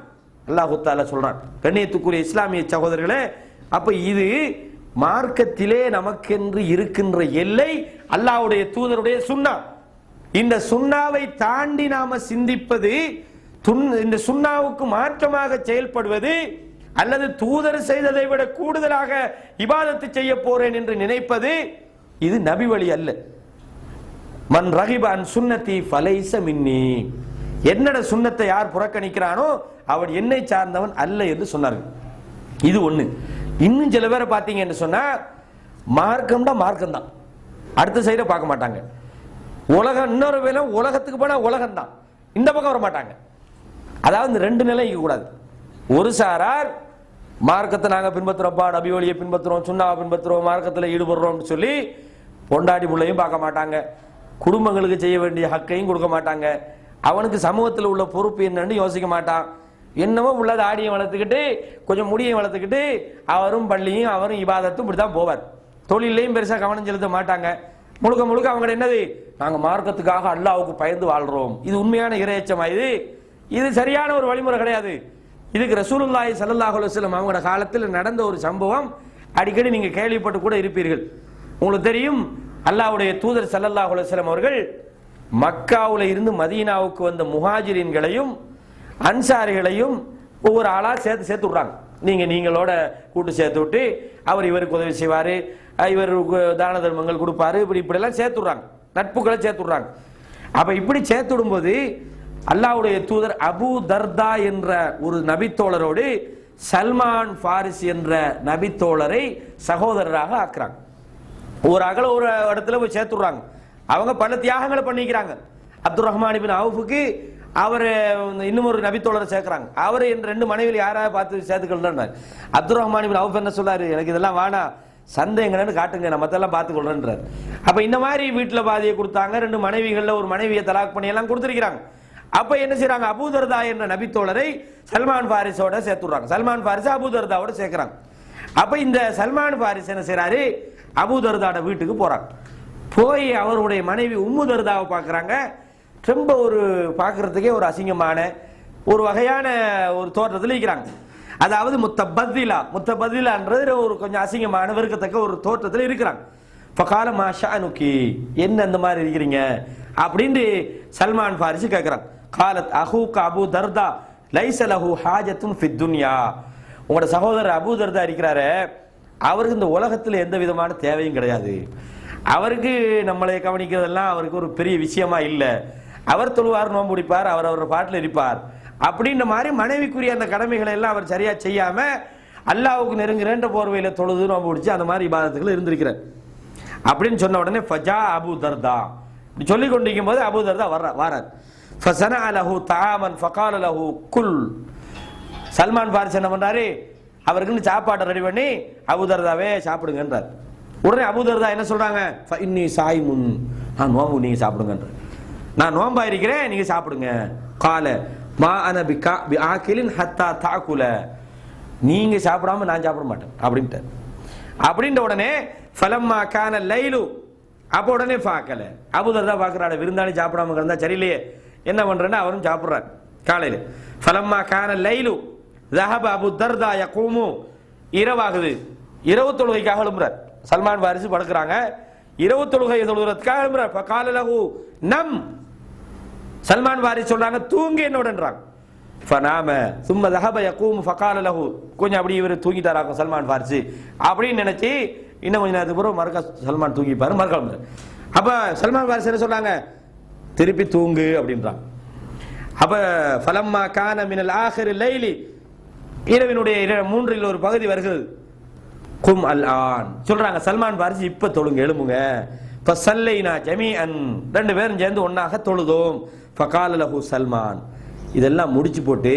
அல்லாஹ் தஆலா சொல்றான். கண்ணியத்துக்குரிய இஸ்லாமிய சகோதரர்களே, அப்ப இது மார்க்கத்திலே நமக்கென்று இருக்கின்ற எல்லை அல்லாஹ்வுடைய தூதருடைய சுன்னா. இந்த சுன்னாவை தாண்டி நாம சிந்திப்பது, இந்த சுன்னாவுக்கு மாற்றமாக செயல்படுவது, அல்லது தூதர் செய்ததை விட கூடுதலாக இபாதத்து செய்ய போறேன் என்று நினைப்பது, இது நபி வழி அல்ல. மன் ரகிப அன் சுன்னதி ஃபலைஸ மின்னி, என்னோட சுன்னத்தை யார் புறக்கணிக்கிறானோ அவன் என்னை சார்ந்தவன் அல்ல என்று சொன்னார்கள். இது ஒண்ணு. இன்னும் சில பேரை பார்த்தீங்க என்று சொன்னா மார்க்கம்டா மார்க்கம் தான், அடுத்த சைட பார்க்க மாட்டாங்க. உலகம் இன்னொரு வேலை, உலகத்துக்கு போனா உலகம் தான், இந்த பக்கம் வர மாட்டாங்க. அதாவது இந்த 2 நிலை கூடாது. ஒரு சாரார் மார்க்கத்தை நாங்கள் பின்பற்றுறோம்ப்பா, நபி வழியை பின்பற்றுறோம், சுன்னாவை பின்பற்றுறோம், மார்க்கத்தில் ஈடுபடுறோம்னு சொல்லி பொண்டாட்டி பிள்ளையும் பார்க்க மாட்டாங்க, குடும்பங்களுக்கு செய்ய வேண்டிய ஹக்கையும் கொடுக்க மாட்டாங்க, அவனுக்கு சமூகத்தில் உள்ள பொறுப்பு என்னன்னு யோசிக்க மாட்டான். என்னமோ உள்ள தாடியை வளர்த்துக்கிட்டு கொஞ்சம் முடியை வளர்த்துக்கிட்டு அவரும் பள்ளியும் அவரும் இபாதத்தும் இப்படி தான் போவார். தொழிலையும் பெருசாக கவனம் செலுத்த மாட்டாங்க. முழுக்க முழுக்க அவங்க என்னது, நாங்கள் மார்க்கத்துக்காக அல்லாஹ்வுக்கு பயந்து வாழ்றோம். இது உண்மையான இறையச்சமா? இது சரியான ஒரு வழிமுறை கிடையாது. இதுக்கு ரசூலுல்லாஹி ஸல்லல்லாஹு அலைஹி வஸல்லம் அவங்களோட காலத்தில் நடந்த ஒரு சம்பவம் அடிக்கடி நீங்க கேள்விப்பட்டு கூட இருப்பீர்கள். உங்களுக்கு தெரியும், அல்லாஹ்வுடைய தூதர் ஸல்லல்லாஹு அலைஹி வஸல்லம் அவர்கள் மக்காவுல இருந்து மதீனாவுக்கு வந்த முஹாஜிரின்களையும் அன்சாரிகளையும் ஒவ்வொரு ஆளா சேர்த்து விடுறாங்க. நீங்களோட கூட்டு சேர்த்து விட்டு அவர் இவருக்கு உதவி செய்வாரு, இவருக்கு தான தர்மங்கள் கொடுப்பாரு, இப்படிலாம் சேர்த்து விடுறாங்க, நட்புகளை சேர்த்து விடுறாங்க. அப்ப இப்படி சேர்த்து விடும்போது அல்லாஹ்வுடைய தூதர் அபூ தர்தா என்ற ஒரு நபித்தோழரோடு சல்மான் ஃபாரிஸ் என்ற நபித்தோழரை சகோதரராக ஆக்குறாங்க. ஒரு இடத்துல போய் சேர்த்துடுறாங்க. அவங்க பல தியாகங்களை பண்ணிக்கிறாங்க. அப்துல் ரஹ்மான் இப்னு அவுஃபுக்கு அவர் இன்னும் ஒரு நபித்தோழரை சேர்க்கிறாங்க. அவர் என் 2 மனைவியில் யாராவது பார்த்து சேர்த்துக்கொள்றாரு. அப்துல் ரஹ்மான் இப்னு அவுஃப் என்ன சொல்றாரு, எனக்கு இதெல்லாம் வேணாம், சந்தை எங்கன்னு காட்டுங்க, நான் மத்தெல்லாம் பார்த்துக்கொள்றேன்றார். அப்ப இந்த மாதிரி வீட்டுல பாதியை கொடுத்தாங்க. 2 மனைவிகள்ல ஒரு மனைவியை தலாக் பண்ணி எல்லாம் கொடுத்திருக்கிறாங்க. அப்ப என்ன செய்யறாங்க, அபூ தர்தா என்ற நபித்தோழரை சல்மான் பாரிஸோட சேர்த்துறாங்க. சல்மான் பாரிஸ் அபூ தர்தாவோட சேர்க்கிறாங்க. அப்ப இந்த சல்மான் பாரிஸ் என்ன செய்யறாரு, அபூ தர்தாவோட வீட்டுக்கு போறாங்க. போய் அவருடைய மனைவி உம்மு தர்தாவை பார்க்கறாங்க. ரொம்ப ஒரு பார்க்கறதுக்கே ஒரு அசிங்கமான ஒரு வகையான ஒரு தோற்றத்தில் இருக்கிறாங்க. அதாவது முத்தபதிலான்றது ஒரு கொஞ்சம் அசிங்கமான வெறுக்கத்தக்க ஒரு தோற்றத்தில் இருக்கிறாங்க. ஃபகால மாஷா நுக்கி, என்ன இந்த மாதிரி இருக்கிறீங்க அப்படின்னு சல்மான் ஃபாரிஸ் கேட்கிறாங்க. காலத் அஹூக அபூ தர்தா லைஸ லஹு ஹாஜத்துன் ஃபித் துன்யா, உங்களோட சகோதரர் அபூ தர்தா இருக்கிறாரு, அவருக்கு இந்த உலகத்தில் எந்த விதமான தேவையும் கிடையாது, அவருக்கு நம்மளை கவனிக்கிறதெல்லாம் அவருக்கு ஒரு பெரிய விஷயமா இல்லை, அவர் தொழுவார், நோன்பு பிடிப்பார், அவர் பாட்டில் இருப்பார் அப்படின்ற மாதிரி மனைவிக்குரிய அந்த கடமைகளை எல்லாம் அவர் சரியா செய்யாம அல்லாஹ்வுக்கு நெருங்குறேன்ற போர்வையில தொழுது நோன்பு பிடிச்சு அந்த மாதிரி இபாதத்துகள் இருந்திருக்கிறார் அப்படின்னு சொன்ன உடனே ஃபஜா அபூ தர்தா சொல்லிக் கொண்டிருக்கும் போது அபூ தர்தா வர்றார். ஃபஸனஅ லஹு தஆமன் ஃபகால லஹு குல், சல்மான் ஃபாரிஸ் என்ன பண்றாரு, அவருக்கு சாப்பாட்டை ரெடி பண்ணி அபூ தர்தாவே சாப்பிடுங்கன்றார். உடனே அபூ தர்தா என்ன சொல்றாங்க, ஃபஇன்னி சாயிமுன், நான் நோம்பு, நீங்க சாப்பிடுங்கன்ற, நான் நோம்பா இருக்கிறேன், நீங்க சாப்பிடுங்க. கால மா அன பிஆகிலின் ஹத்தா தாகுல, நீங்க சாப்பிடாம நான் சாப்பிட மாட்டேன் அப்படின்ட்டு. அப்படின்ற உடனே ஃபலம்மா கான லைலு, அப்போ உடனே பார்க்கல அபூ தர்தா பார்க்கறாரு, விருந்தாளி சாப்பிடாம இருந்தா சரியில்லையே, என்ன பண்றேன்னா அவரும் சாப்பிடுறாரு காலையில. ஃபலம்மா கான லைலு ذهب அபூ தர்தா யகூமு, இரவாகுது, இரவு தொழுகைக்காக எழும்புறார். சல்மான் வாரிசு படுக்கிறாங்க, இரவு தொழுகை தொழுகிறதுக்காக எழும்புறார். ஃபகால லஹு நம், சல்மான் வாரிஸ் சொல்றாங்க தூங்கு என்னோடன்றாங்க. ஃபனாம சும்ம ذهب يقوم فقال له, கொஞ்சம் அப்படி இவர் தூங்கிட்டாராக்கும் சல்மான் ஃபாரிஸ் அப்படின்னு நினைச்சு இன்னும் கொஞ்ச நேரத்துக்கு பிறகு மறுக்க சல்மான் தூங்கிப்பாரு, மறுக்க. அப்ப சல்மான் ஃபாரிஸ் என்ன சொல்றாங்க, திருப்பி தூங்கு அப்படின்றாங்க. அப்ப ஃபலம்மா கான மினல் ஆகிர் லைலி, இரவினுடைய 3 ஒரு பகுதி வருகிறது. கும் அல் ஆன் சொல்றாங்க, சல்மான் ஃபாரிஸ் இப்ப தொழுங்க, எழுமுங்க. ஃபஸல்லைனா ஜமீஅன், 2 பேரும் சேர்ந்து ஒன்னாக தொழுதோம். ஃபகால லஹு சல்மான், இதெல்லாம் முடிச்சு போட்டு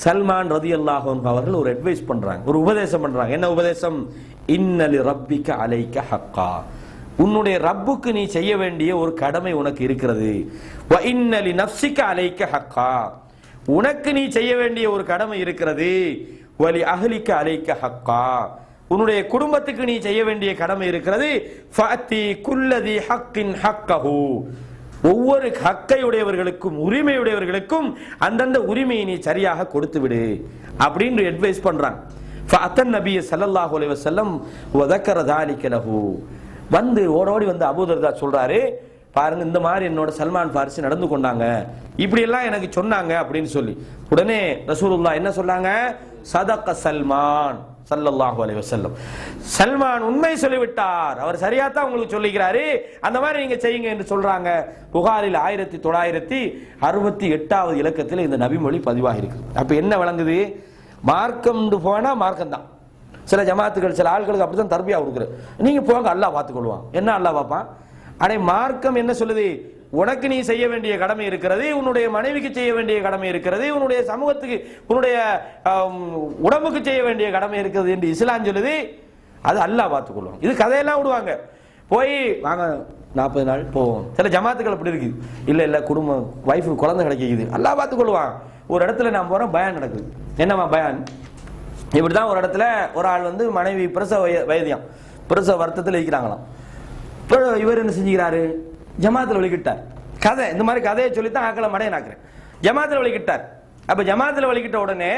சல்மான் ரலியல்லாஹு அன்ஹு அவர்கள் ஒரு அட்வைஸ் பண்றாங்க, ஒரு உபதேசம் பண்றாங்க. என்ன உபதேசம், இன்னலி ரப்பிக அலைக ஹக்கா, உன்னுடைய ரப்புக்கு நீ செய்ய வேண்டிய ஒரு கடமை உனக்கு இருக்கிறது. வ இன்னலி நஃப்ஸிக அலைக ஹக்கா, உனக்கு நீ செய்ய வேண்டிய ஒரு கடமை இருக்கிறது. வலி அஹ்லிக அலைக ஹக்கா, உன்னுடைய குடும்பத்துக்கு நீ செய்ய வேண்டிய கடமை இருக்கிறது. ஃபஅதி குல்லதி ஹக்கின் ஹக்கஹு, ஒவ்வொரு ஹக்கையுடையவர்களுக்கும் உரிமையுடையவர்களுக்கும் அந்தந்த உரிமையை நீ சரியாக கொடுத்து விடு அப்படின்னு அட்வைஸ் பண்றாங்க. ஃபஅத்தன் நபிய ஸல்லல்லாஹு அலைஹி வஸல்லம் வ ذكر ذلك له, வந்து ஓடோடி வந்து அபூ தர்தா சொல்றாரு, பாருங்க இந்த மாதிரி என்னோட சல்மான் ஃபாரிஸ் நடந்து கொண்டாங்க, இப்படி எல்லாம் எனக்கு சொன்னாங்க அப்படின்னு சொல்லி. உடனே ரசூலுல்லாஹ் என்ன சொன்னாங்க, சதக சல்மான் ஸல்லல்லாஹு அலைஹி வஸல்லம், சல்மான் உண்மை சொல்லிவிட்டார், அவர் சரியாத்தான் உங்களுக்கு சொல்லிக்கிறாரு, அந்த மாதிரி நீங்க செய்யுங்க என்று சொல்றாங்க. புகாரில் 1968வது இலக்கத்தில் இந்த நபிமொழி பதிவாகி இருக்கு. அப்ப என்ன விளங்குது, மார்க்கம் போனா மார்க்கம் தான். சில ஜமாத்துகள் சில ஆட்களுக்கு அப்படித்தான் தர்பியா கொடுக்குறது, நீங்க போங்க அல்லாஹ் பார்த்துக் கொள்வான். என்ன அல்லாஹ் பார்ப்பான், அடே மார்க்கம் என்ன சொல்லுது, உனக்கு நீ செய்ய வேண்டிய கடமை இருக்கிறது, உன்னுடைய மனைவிக்கு செய்ய வேண்டிய கடமை இருக்கிறது, உன்னுடைய சமூகத்துக்கு உன்னுடைய உடம்புக்கு செய்ய வேண்டிய கடமை இருக்கிறது என்று இஸ்லாம் சொல்லுது. அது அல்லாஹ் பார்த்துக்கொள்ளும். இது கதையெல்லாம் விடுவாங்க. போய் வாங்க 40 நாள் போவோம். சில ஜமாத்துக்கள் அப்படி இருக்குது. இல்ல குடும்பம் வைஃபு குழந்தை கிடைக்குது, அல்லாஹ் பார்த்துக்கொள்வான். ஒரு இடத்துல நான் போறேன், பயான் நடக்குது. என்னமா பயான்? இப்படிதான் ஒரு இடத்துல ஒரு ஆள் வந்து மனைவி பிரசவ வயதியம், பிரசவ வருத்தத்தில் இருக்கிறாங்களாம். இவர் என்ன செஞ்சுக்கிறாரு, ஜமாத்தில் வலிக்கிட்டார். கதை இந்த மாதிரி கதையை சொல்லித்தான் ஆக்களை மடைய நாக்குறேன். ஜமாத்தில் வலிக்கிட்டார். அப்ப ஜமாத்தில் வலிக்கிட்ட உடனே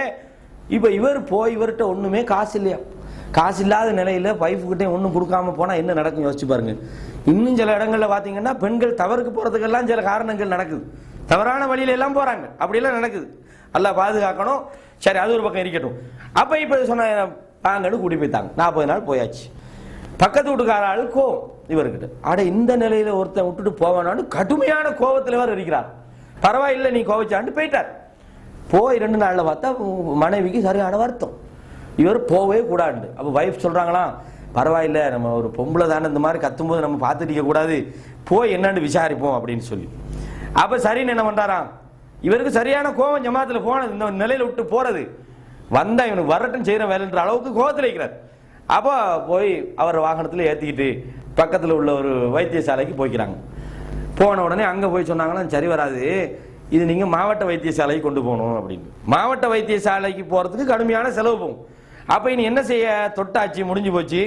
இப்ப இவர் போய் இவர்கிட்ட ஒண்ணுமே காசு இல்லையா, காசு இல்லாத நிலையில வைஃபுக்கிட்டே ஒன்றும் கொடுக்காம போனா என்ன நடக்கும் யோசிச்சு பாருங்க. இன்னும் சில இடங்கள்ல பாத்தீங்கன்னா பெண்கள் தவறுக்கு போறதுக்கெல்லாம் சில காரணங்கள் நடக்குது, தவறான வழியில எல்லாம் போறாங்க, அப்படியெல்லாம் நடக்குது. அல்லாஹ் பாதுகாக்கணும். சரி, அது ஒரு பக்கம் இருக்கட்டும். அப்ப இப்ப சொன்ன பாங்கன்னு கூட்டி போய்த்தாங்க. 40 நாள் போயாச்சு. பக்கத்து வீட்டுக்கார ஆளு கோவம் இவர்கிட்ட. அட இந்த நிலையில ஒருத்தன் விட்டுட்டு போவானான்னு கடுமையான கோபத்தில் இவர் இருக்கிறார். பரவாயில்லை நீ கோவிச்சான்னு போயிட்டார். போய் 2 நாள்ல பார்த்தா மனைவிக்கு சரியான வருத்தம், இவர் போவே கூடாது. அப்ப வைஃப் சொல்றாங்களாம், பரவாயில்ல நம்ம ஒரு பொம்பளை தானே, இந்த மாதிரி கத்தும்போது நம்ம பார்த்துட்டு கூடாது, போய் என்னன்னு விசாரிப்போம் அப்படின்னு சொல்லி. அப்ப சரின்னு என்ன பண்றாராம், இவருக்கு சரியான கோபம், ஜமாத்துல போனது இந்த நிலையில விட்டு போறது வந்தா இவனுக்கு வரட்டும் செய்யற வேலைன்ற அளவுக்கு கோபத்தில் இருக்கிறார். அப்போ போய் அவர் வாகனத்துல ஏத்திக்கிட்டு பக்கத்துல உள்ள ஒரு வைத்தியசாலைக்கு போய்க்கிறாங்க. போன உடனே அங்க போய் சொன்னாங்கன்னா, சரி வராது, இது நீங்க மாவட்ட வைத்தியசாலைக்கு கொண்டு போகணும் அப்படின்னு. மாவட்ட வைத்தியசாலைக்கு போறதுக்கு கடுமையான செலவு போகும். அப்ப இனி என்ன செய்ய, தொட்டாச்சு முடிஞ்சு போச்சு,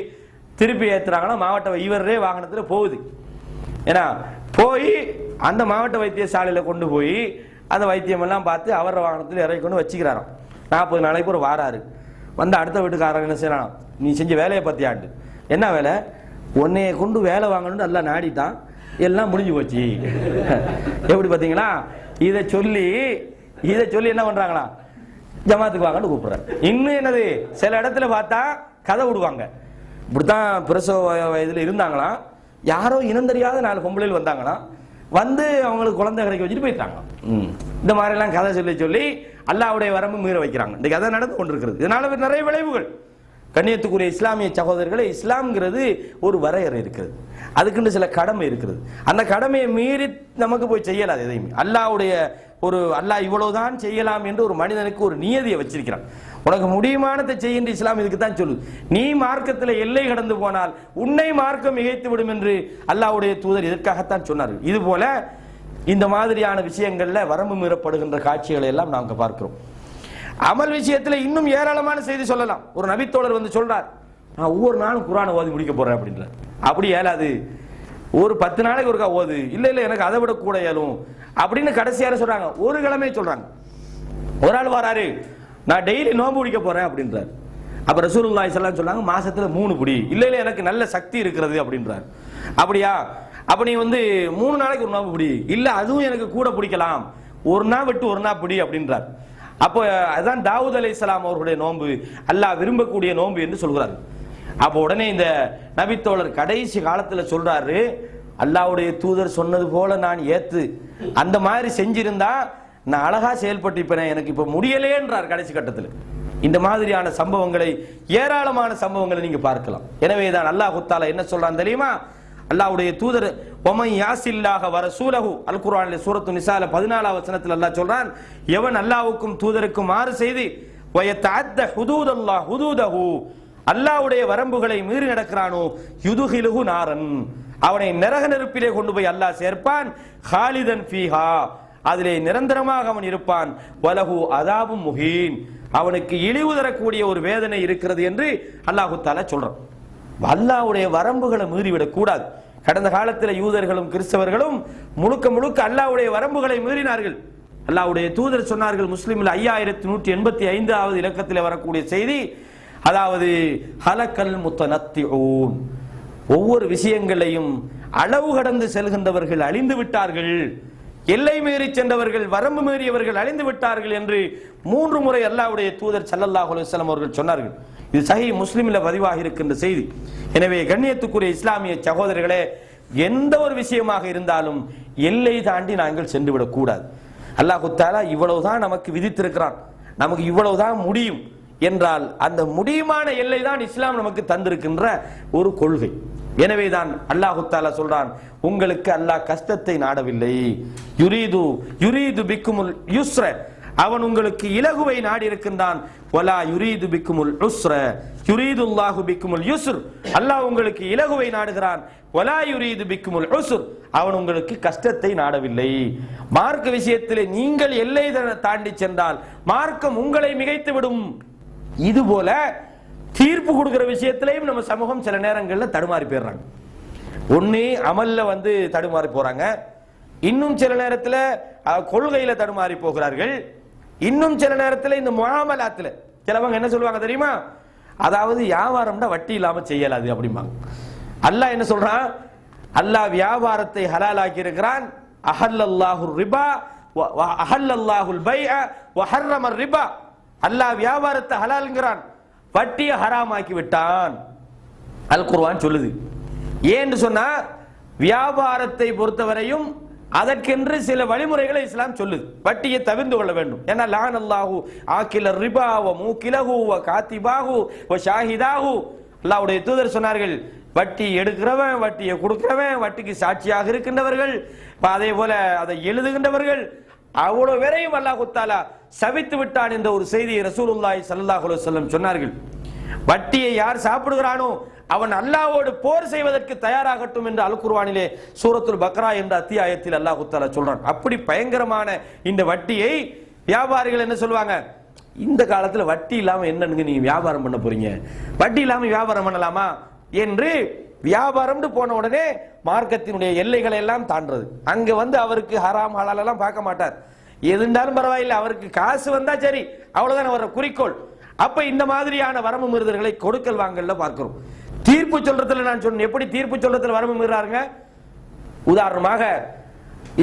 திருப்பி ஏத்துறாங்கன்னா மாவட்ட இவரே வாகனத்துல போகுது. ஏன்னா போய் அந்த மாவட்ட வைத்தியசாலையில கொண்டு போய் அந்த வைத்தியம் எல்லாம் பார்த்து அவர வாகனத்தில் இறக்கி கொண்டு வச்சுக்கிறாராம். 40 நாளைக்கு ஒரு வாராரு. வந்து அடுத்த வீட்டுக்காரங்க என்ன செய்யறான், நீ செஞ்ச வேலையை பத்தியாண்டு. என்ன வேலை, உன்னைய கொண்டு வேலை வாங்கணும்னு எல்லாம் நாடிட்டான், எல்லாம் முடிஞ்சு போச்சு. எப்படி பாத்தீங்களா? இதை சொல்லி என்ன பண்றாங்களா, ஜமாத்துக்கு வாங்கன்னு கூப்பிடுறாரு. இன்னும் என்னது, சில இடத்துல பார்த்தா கதை விடுவாங்க. இப்படித்தான் பிரசவ வயதுல இருந்தாங்களாம், யாரோ இனம் தெரியாத 4 பொம்பளைகள் வந்தாங்களாம், வந்து அவங்களுக்கு குழந்தை கிடைக்க வச்சுட்டு போயிட்டாங்க. இந்த மாதிரி எல்லாம் கதை சொல்லி அல்லாஹ்வுடைய வரம்பு மீற வைக்கிறாங்க. இந்த கதை நடந்து கொண்டிருக்கிறது. இதனால நிறைய விளைவுகள். கண்ணியத்துக்குரிய இஸ்லாமிய சகோதரர்களே, இஸ்லாம்ங்கிறது ஒரு வரையறை இருக்கிறது, அதுக்குன்னு சில கடமை இருக்கிறது. அந்த கடமையை மீறி நமக்கு போய் செய்யலாது எதையுமே. அல்லாஹ்வுடைய அல்லாஹ் இவ்வளவுதான் செய்யலாம் என்று ஒரு மனிதனுக்கு ஒரு நியதியை வச்சிருக்கிறான். உனக்கு முடியுமானதை செய்கின்ற இஸ்லாம் இதுக்கு தான் சொல்லுது. நீ மார்க்கத்தில் எல்லை கடந்து போனால் உன்னை மார்க்கம் மிகைத்து விடும் என்று அல்லாஹ்வுடைய தூதர் இதற்காகத்தான் சொன்னார்கள். இது போல இந்த மாதிரியான விஷயங்கள்ல வரம்பு மீறப்படுகின்ற காட்சிகளை எல்லாம் நாங்கள் பார்க்கிறோம். அமல் விஷயத்துல இன்னும் ஏராளமான செய்தி சொல்லலாம். ஒரு நபித்தோழர் வந்து சொல்றார், நான் ஒவ்வொரு நாளும் குர்ஆனை ஓதி முடிக்க போறேன் அப்படின்ற. அப்படி ஏலாது, ஒரு 10 நாளைக்கு ஒருக்கா ஓது. இல்ல எனக்கு அதை விட கூட ஏலும் அப்படின்னு கடைசியார சொல்றாங்க. ஒரு கிழமை சொல்றாங்க. ஒரு ஆள் வராரு, நான் டெய்லி நோன்பு பிடிக்க போறேன் அப்படின்றார். அப்ப ரசூலுல்லாஹி ஸல்லல்லாஹு அலைஹி வஸல்லம் சொன்னாங்க, மாசத்துல 3 பிடி. இல்ல எனக்கு நல்ல சக்தி இருக்கிறது அப்படின்றார். அப்படியா, அப்ப நீ வந்து 3 நாளைக்கு ஒரு நோன்பு பிடி. இல்ல அதுவும் எனக்கு கூட பிடிக்கலாம், ஒரு நாள் விட்டு ஒரு நாள் பிடி அப்படின்றார். அப்போ அதான் தாவூத் அலைஹிஸ்ஸலாம் அவர்களுடைய நோன்பு, அல்லாஹ் விரும்பக்கூடிய நோன்பு என்று சொல்கிறார். அப்போ உடனே இந்த நபித்தோழர் கடைசி காலத்துல சொல்றாரு, அல்லாஹ்வுடைய தூதர் சொன்னது போல நான் ஏத்து அந்த மாதிரி செஞ்சிருந்தா நான் அழகா செயல்பட்டிருப்பேன், எனக்கு இப்ப முடியலே என்றார் கடைசி கட்டத்தில். இந்த மாதிரியான சம்பவங்களை, ஏராளமான சம்பவங்களை நீங்க பார்க்கலாம். எனவேதான் அல்லாஹ் தஆலா என்ன சொல்றான் தெரியுமா, அல்லாஹ்வுடைய தூதர் ஒமன் யாசில்லாஹ வ ரசூலஹு, அல் குர்ஆனிலே சூரத்து நிசால 14வது வசனத்தில் அல்லாஹ் சொல்றான், எவன் அல்லாஹ்வுக்கும் தூதருக்கும் மாறு செய்து வயத்தஅத்த ஹுதூதல்லாஹ் ஹுதூதஹு, அல்லாஹ்வுடைய வரம்புகளை மீறி நடக்கிறானோ யுதுஹிலுஹு நாரன், அவனை நரக நெருப்பிலே கொண்டு போய் அல்லாஹ் சேர்ப்பான், ஹாலிதன் ஃபீஹா, அதிலே நிரந்தரமாக அவன் இருப்பான், வலஹு அதாபும் முஹீன், அவனுக்கு இழிவு தரக்கூடிய ஒரு வேதனை இருக்கிறது என்று அல்லாஹ் தஆலா சொல்றான். அல்லாஹ்வுடைய வரம்புகளை மீறிவிடக் கூடாது. கடந்த காலத்தில் யூதர்களும் கிறிஸ்தவர்களும் முழுக்க அல்லாஹ்வுடைய வரம்புகளை மீறினார்கள். அல்லாஹ்வுடைய தூதர் சொன்னார்கள், முஸ்லிமில் 5185வது இலக்கத்தில் வரக்கூடிய செய்தி, அதாவது ஹலக்கல் முத்தனத்திஊன், ஒவ்வொரு விஷயங்களையும் அளவு கடந்து செல்கின்றவர்கள் அழிந்து விட்டார்கள், எல்லை மீறி சென்றவர்கள், வரம்பு மீறியவர்கள் அழிந்து விட்டார்கள் என்று 3 முறை அல்லாஹ்வுடைய தூதர் ஸல்லல்லாஹு அலைஹி வஸல்லம் அவர்கள் சொன்னார்கள். இது சஹீஹ் முஸ்லிமில் பதிவாக இருக்கின்ற செய்தி. எனவே கண்ணியத்துக்குரிய இஸ்லாமிய சகோதரர்களே, எந்த ஒரு விஷயமாக இருந்தாலும் எல்லை தாண்டி நாங்கள் சென்று விடக் கூடாது. அல்லாஹ் தஆலா இவ்வளவுதான் நமக்கு விதித்திருக்கிறான், நமக்கு இவ்வளவுதான் முடியும் என்றால் அந்த முடியுமான எல்லை தான் இஸ்லாம் நமக்கு தந்திருக்கின்ற ஒரு கொள்கை. எனவேதான் அல்லாஹு தஆலா சொல்றான், உங்களுக்கு அல்லாஹ் கஷ்டத்தை நாடவில்லை. யுரீது யுரீது பிக்குமுல் யுஸ்ர, அவன் உங்களுக்கு இலகுவை நாடி இருக்கின்றான். வலா யுரீது பிக்குமுல் உஸ்ர யுரீதுல்லாஹு பிக்குமுல் யுஸ்ர், அல்லாஹ் உங்களுக்கு இலகுவை நாடுகிறான். வலா யுரீது பிக்குமுல் உஸ்ர், அவன் உங்களுக்கு கஷ்டத்தை நாடவில்லை. மார்க்க விஷயத்திலே நீங்கள் எல்லை தாண்டி சென்றால் மார்க்கம் உங்களை மிகைத்து விடும். இதுபோல தீர்ப்பு கொடுக்கிற விஷயத்திலையும் நம்ம சமூகம் சில நேரங்களில் தடுமாறி போயிடுறாங்க. ஒன்னு அமல்ல தடுமாறி போறாங்க, இன்னும் சில நேரத்தில் கொள்கையில தடுமாறி போகிறார்கள், இன்னும் சில நேரத்தில் இந்த முஆமலாத்துல சிலவங்க என்ன சொல்லுவாங்க தெரியுமா, அதாவது வியாபாரம்னா வட்டி இல்லாம செய்யலாது அப்படிம்பாங்க. அல்லாஹ் என்ன சொல்றான், அல்லாஹ் வியாபாரத்தை ஹலாலாக்கி இருக்கிறான். அஹல்லல்லாஹு ரிபா வ அஹல்லல்லாஹுல் பைஅ வ ஹர்ரம ரிபா, அல்லாஹ் வியாபாரத்தை ஹலால்ங்கிறான், வட்டியை ஹராமாக்கி விட்டான். அல் குர்ஆன் சொல்லுது. ஏன்னு சொன்னா வியாபாரத்தை பொறுத்தவரையும் அதற்கென்று சில வழிமுறைகளை இஸ்லாம் சொல்லுது. வட்டியை தவிர்த்து கொள்ள வேண்டும். ஏன்னா லான் அல்லாஹு ஆக்கில ரிபா வ மூக்கிலஹு வ காத்திபாஹு வ ஷாஹிதாஹு, அல்லாஹ்வுடைய தூதர் சொன்னார்கள், வட்டி எடுக்கிறவன், வட்டியை கொடுக்கிறவன், வட்டிக்கு சாட்சியாக இருக்கின்றவர்கள், அதே போல அதை எழுதுகின்றவர்கள், அவ்வளவு வரையும் அல்லாஹ் தஆலா சபித்து விட்டான் என்ற ஒரு செய்தியை ரசூலுல்லாஹி ஸல்லல்லாஹு அலைஹி வஸல்லம் சொன்னார்கள். வட்டியை யார் சாப்பிடுகிறானோ அவன் அல்லாஹ்வோடு போர் செய்வதற்கு தயாராகட்டும் என்று அல் குர்ஆனிலே சூரத்துல் பக்ரா என்ற அத்தியாயத்தில் அல்லாஹ் தஆலா சொல்றான். அப்படி பயங்கரமான இந்த வட்டியை வியாபாரிகள் என்ன சொல்லுவாங்க, இந்த காலத்துல வட்டி இல்லாம என்னன்னு நீங்க வியாபாரம் பண்ண போறீங்க, வட்டி இல்லாம வியாபாரம் பண்ணலாமா என்று வியாபாரம் போன உடனே மார்க்கத்தினுடைய எல்லைகளை எல்லாம் தாண்டது. அங்க அவருக்கு ஹராம் ஹலால் எல்லாம் பார்க்க மாட்டார், எதுண்டாலும் பரவாயில்லை, அவருக்கு காசு வந்தா சரி, அவ்வளவுதான் அவர குறிக்கோள். அப்ப இந்த மாதிரியான வரம்பு மீறுதல்களை கொடுக்கல் வாங்கல்ல பார்க்கிறோம். தீர்ப்பு சொல்றதுல நான் சொன்னேன், எப்படி தீர்ப்பு சொல்றதுல வரம்பு மீறாருங்க. உதாரணமாக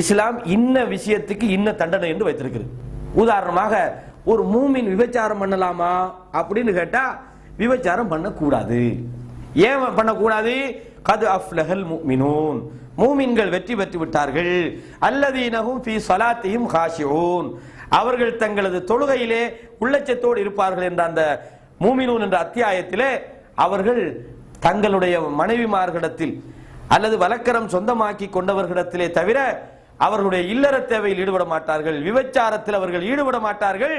இஸ்லாம் இன்ன விஷயத்துக்கு இன்ன தண்டனை என்று வைத்திருக்கிறது. உதாரணமாக ஒரு மூமின் விபச்சாரம் பண்ணலாமா அப்படின்னு கேட்டா விபச்சாரம் பண்ணக்கூடாது. ஏன் பண்ணக்கூடாது? கது அஃப்லஹல் முஃமினூன், மூமின்கள் வெற்றி பெற்று விட்டார்கள். அல்லதீனஹும் ஃபீ ஸலாத்திஹிம் காஷிஊன், அவர்கள் தங்களது தொழுகையிலே உள்ளச்சத்தோடு இருப்பார்கள் என்ற அந்த மூமினூன் என்ற அத்தியாயத்திலே அவர்கள் தங்களுடைய மனைவிமார்களிடத்தில் அல்லது வலக்கரம் சொந்தமாக்கி கொண்டவர்களிடத்திலே தவிர அவர்களுடைய இல்லற தேவையில் ஈடுபட மாட்டார்கள், விபச்சாரத்தில் அவர்கள் ஈடுபட மாட்டார்கள்.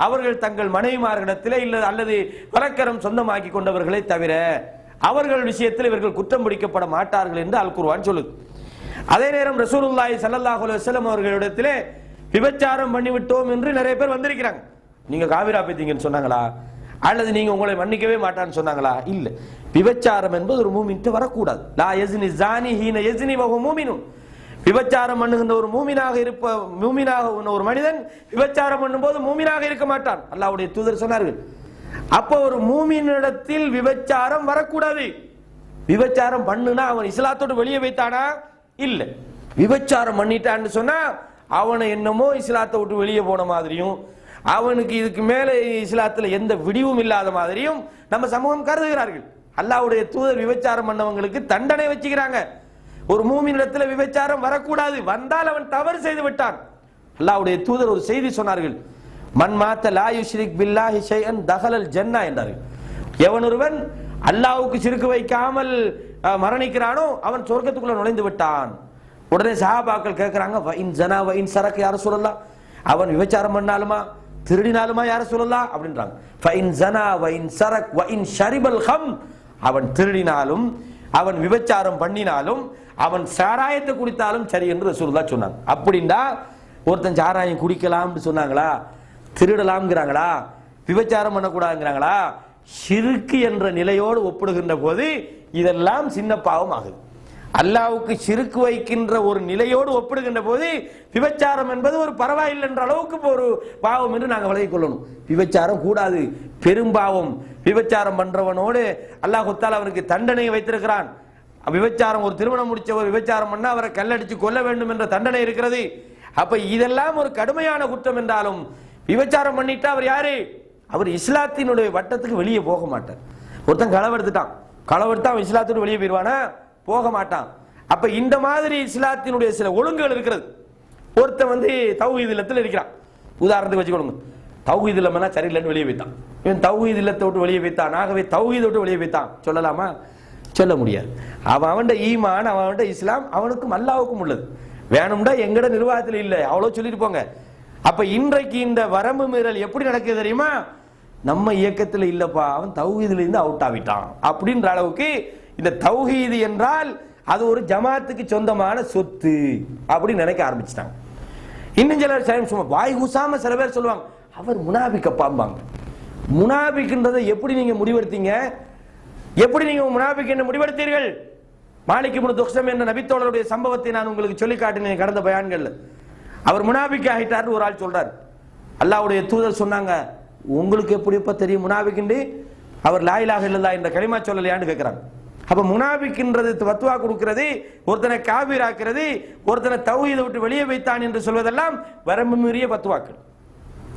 அவர்கள் தங்கள் மனைவிமார்களிடத்திலே இல்ல அல்லது வலக்கரம் சொந்தமாக்கி கொண்டவர்களை தவிர அவர்கள் விஷயத்தில் இவர்கள் குற்றம் பிடிக்கப்பட மாட்டார்கள் என்று அல் குர்ஆன் சொல்லுது. அதே நேரம் ரசூலுல்லாஹி ஸல்லல்லாஹு அலைஹி வஸல்லம் அவர்களிடத்திலே விபச்சாரம் பண்ணிவிட்டோம் என்று நிறைய பேர் வந்திருக்கிறாங்க. நீங்க காவிரா பேத்தீங்கன்னு சொன்னாங்களா, அல்லது நீங்க உங்களை மன்னிக்கவே மாட்டான்னு சொன்னாங்களா? இல்ல, விபச்சாரம் என்பது ஒரு மூமின்ட்டு வரக்கூடாது. லா யஸ்னி ஸானி ஹீன யஸ்னி வஹு மூமினுன், விபச்சாரம் பண்ணுகின்ற ஒரு மூமினாக ஒரு மனிதன் விபச்சாரம் பண்ணும்போது மூமினாக இருக்க மாட்டான், அல்லாஹ்வுடைய தூதர் சொன்னார்கள். அப்போ ஒரு மூமினிடத்தில் விபச்சாரம் வரக்கூடாது. விபச்சாரம் பண்ணுனா அவன் இஸ்லாத்தோடு வெளியே வைத்தானா? இல்ல. விபச்சாரம் பண்ணிட்டான்னு சொன்னா அவனை என்னமோ இஸ்லாத்தை விட்டு வெளியே போன மாதிரியும் அவனுக்கு இதுக்கு மேலே இஸ்லாத்துல எந்த விடிவும் இல்லாத மாதிரியும் நம்ம சமூகம் கருதுகிறார்கள். அல்லாஹ்வுடைய தூதர் விபச்சாரம் பண்ணவங்களுக்கு தண்டனை வச்சுக்கிறாங்க. ஒரு மூமினிடத்துல விபச்சாரம் வரக்கூடாது, வந்தால் அவன் தவறு செய்து விட்டான். அல்லாஹ்வுடைய தூதர் ஒரு செய்தி சொன்னார்கள், மன் மாத்த லா யுஷ்ரிக் பில்லாஹி ஷைஅன் தஹலல் ஜன்னah என்றார்கள். எவனொருவன் அல்லாஹ்வுக்கு ஷிர்க் வைக்காமல் மரணிக்கிறானோ அவன் சொர்க்கத்துக்குள்ள நுழைந்து விட்டான். உடனே சஹாபாக்கள் கேட்கிறாங்க, வ இன் ஜனா வ இன் சரக யா ரசூலல்லாஹ், அவன் விபச்சாரம் பண்ணாலுமா திருடினாலுமா யா ரசூலல்லாஹ் அப்படின்றாங்க. ஃப இன் ஜனா வ இன் சரக் வ இன் ஷரிபல் கம், அவன் திருடினாலும் அவன் விபச்சாரம் பண்ணினாலும் அவன் சாராயத்தை குடித்தாலும் சரி என்று ரசூலுல்லாஹ் சொன்னாங்க. அப்படின்னா ஒருத்தன் சாராயம் குடிக்கலாம்னு சொன்னாங்களா, திருடலாம்ங்கிறாங்களா, விபச்சாரம் பண்ணக்கூடாதுங்கிறாங்களா? ஷிர்க் என்ற நிலையோடு ஒப்பிடுகின்ற போது இதெல்லாம் சின்ன பாவம் ஆகுது. அல்லாஹ்வுக்கு ஷிர்க் வைக்கின்ற ஒரு நிலையோடு ஒப்பிடுகின்ற போது விபச்சாரம் என்பது ஒரு பரவாயில்லை என்ற அளவுக்கு ஒரு பாவம் என்று நாங்கள் விலகிக் கொள்ளணும். விபச்சாரம் கூடாது, பெரும்பாவம். விபச்சாரம் பண்றவனோடு அல்லாஹ் தஆலா அவருக்கு தண்டனை வைத்திருக்கிறான். விபச்சாரம், ஒரு திருமணம் முடிச்ச ஒரு விபச்சாரம் பண்ணா அவரை கல்லடிச்சு கொல்ல வேண்டும் என்ற தண்டனை இருக்கிறது. அப்ப இதெல்லாம் ஒரு கடுமையான குற்றம் என்றாலும் விபச்சாரம் பண்ணிட்டா அவர் யாரு? அவர் இஸ்லாத்தினுடைய வட்டத்துக்கு வெளியே போக மாட்டார். ஒருத்தன் களவெடுத்துட்டான், களவெடுத்தா அவன் இஸ்லாத்தோடு வெளியே போயிடுவானா? போக மாட்டான். அப்ப இந்த மாதிரி இஸ்லாத்தினுடைய சில ஒழுங்குகள் இருக்கிறது. ஒருத்தன் தௌஹீத் இல்லத்தில் இருக்கிறான், உதாரணத்துக்கு வச்சுக்கொள்ளுங்க. தௌஹீத் இல்லம்னா சரியில்லைன்னு வெளியே வைத்தான். இவன் தௌஹீத் இல்லத்தை விட்டு வெளியே வைத்தான், ஆகவே தௌஹீதை விட்டு வெளியே வைத்தான் சொல்லலாமா? சொல்ல முடியாது. அவன்ட ஈமான், அவன்ட இஸ்லாம் அவனுக்கும் அல்லாவுக்கும் உள்ளது. வேணும்டா எங்கட நிர்வாகத்தில் இல்லை, அவ்வளோ சொல்லிட்டு போங்க. அப்ப இன்றைக்கு இந்த வரம்பு மீறல் எப்படி நடக்குது தெரியுமா? நம்ம இயக்கத்தில் இல்லப்பா, அவன் தௌஹீதுல இருந்து அவுட் ஆகிட்டான் அப்படின்ற அளவுக்கு இந்த தௌஹீது என்றால் அது ஒரு ஜமாத்துக்கு சொந்தமான சொத்து அப்படின்னு நினைக்க ஆரம்பிச்சிட்டாங்க. இன்னும் சிலர் சும்மா வாய் கூசாம சில பேர் சொல்லுவாங்க, அவர் முனாபிக்க பாம்பாங்க. முனாபிக்ன்றதை எப்படி நீங்க முடிவெடுத்தீங்க? எப்படி நீங்க முனாபிக் என்று முடிவெடுத்தீர்கள்? மாலிக் இப்னு துக்ஷம் என்ற நபித்தோழருடைய சம்பவத்தை நான் உங்களுக்கு சொல்லி காட்டினேன் கடந்த பயான்கள்ல. அவர் முனாபிக் ஆகிட்டார்னு ஒரு ஆள் சொல்றார். அல்லாஹ்வுடைய தூதர் சொன்னாங்க, உங்களுக்கு எப்படி இப்ப தெரியும் முனாபிக்? அவர் லா இலாஹ இல்லல்லாஹ் என்ற கலிமா சொல்லலையான்னு கேட்கிறாங்க. அப்ப முனாபிக்ன்றது ஃபத்வா கொடுக்கிறது, ஒருத்தனை காபீர் ஆக்குறது, ஒருத்தனை தௌஹீதை விட்டு வெளியே வைத்தான் என்று சொல்வதெல்லாம் வரம்பு மீறிய ஃபத்வாக்கள்.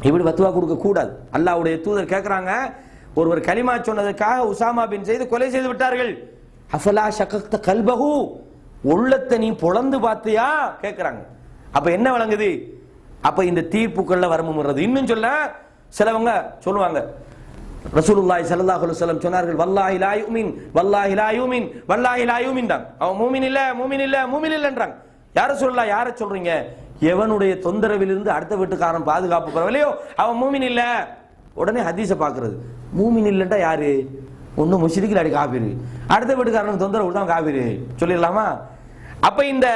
இப்படி ஃபத்வா கொடுக்க கூடாது. அல்லாஹ்வுடைய தூதர் கேட்கிறாங்க, ஒருவர் கலிமா சொன்னதுக்காக உசாமா பின் ஸைத் கொலை செய்து விட்டார்கள். அஃபலா ஷகக்த கல்பஹு, உள்ளத்தை நீ பொளந்து பார்த்தியா கேட்கிறாங்க. அப்ப என்ன வழங்குது? அப்ப இந்த தீர்ப்புக்கள்ல வரம்பு மீறது. இன்னும் சொல்ல சிலவங்க சொல்லுவாங்க, ரசூலுல்லாஹி ஸல்லல்லாஹு அலைஹி வஸல்லம் சொன்னார்கள், வல்லாஹி லா யுமின் வல்லாஹி லா யுமின் வல்லாஹி லா யுமின் தான். அவன் மூமின் இல்ல மூமின் இல்ல மூமின் இல்லன்றாங்க. யார சொல்லலாம்? யார சொல்றீங்க? எவனுடைய தொந்தரவிலிருந்து அடுத்த வீட்டுக்காரன் பாதுகாப்பு பெறவில்லையோ அவன் மூமின் இல்ல. உடனே ஹதீஸை பார்க்கிறது, மூமின் இல்லைன்றா யாரு? ஒன்னும் முஷ்ரிக் இல்லாட்டி காபிரு, அடுத்த வீட்டுக்காரனுக்கு தொந்தரவு தான் காபிரு சொல்லிடலாமா? அப்ப இந்த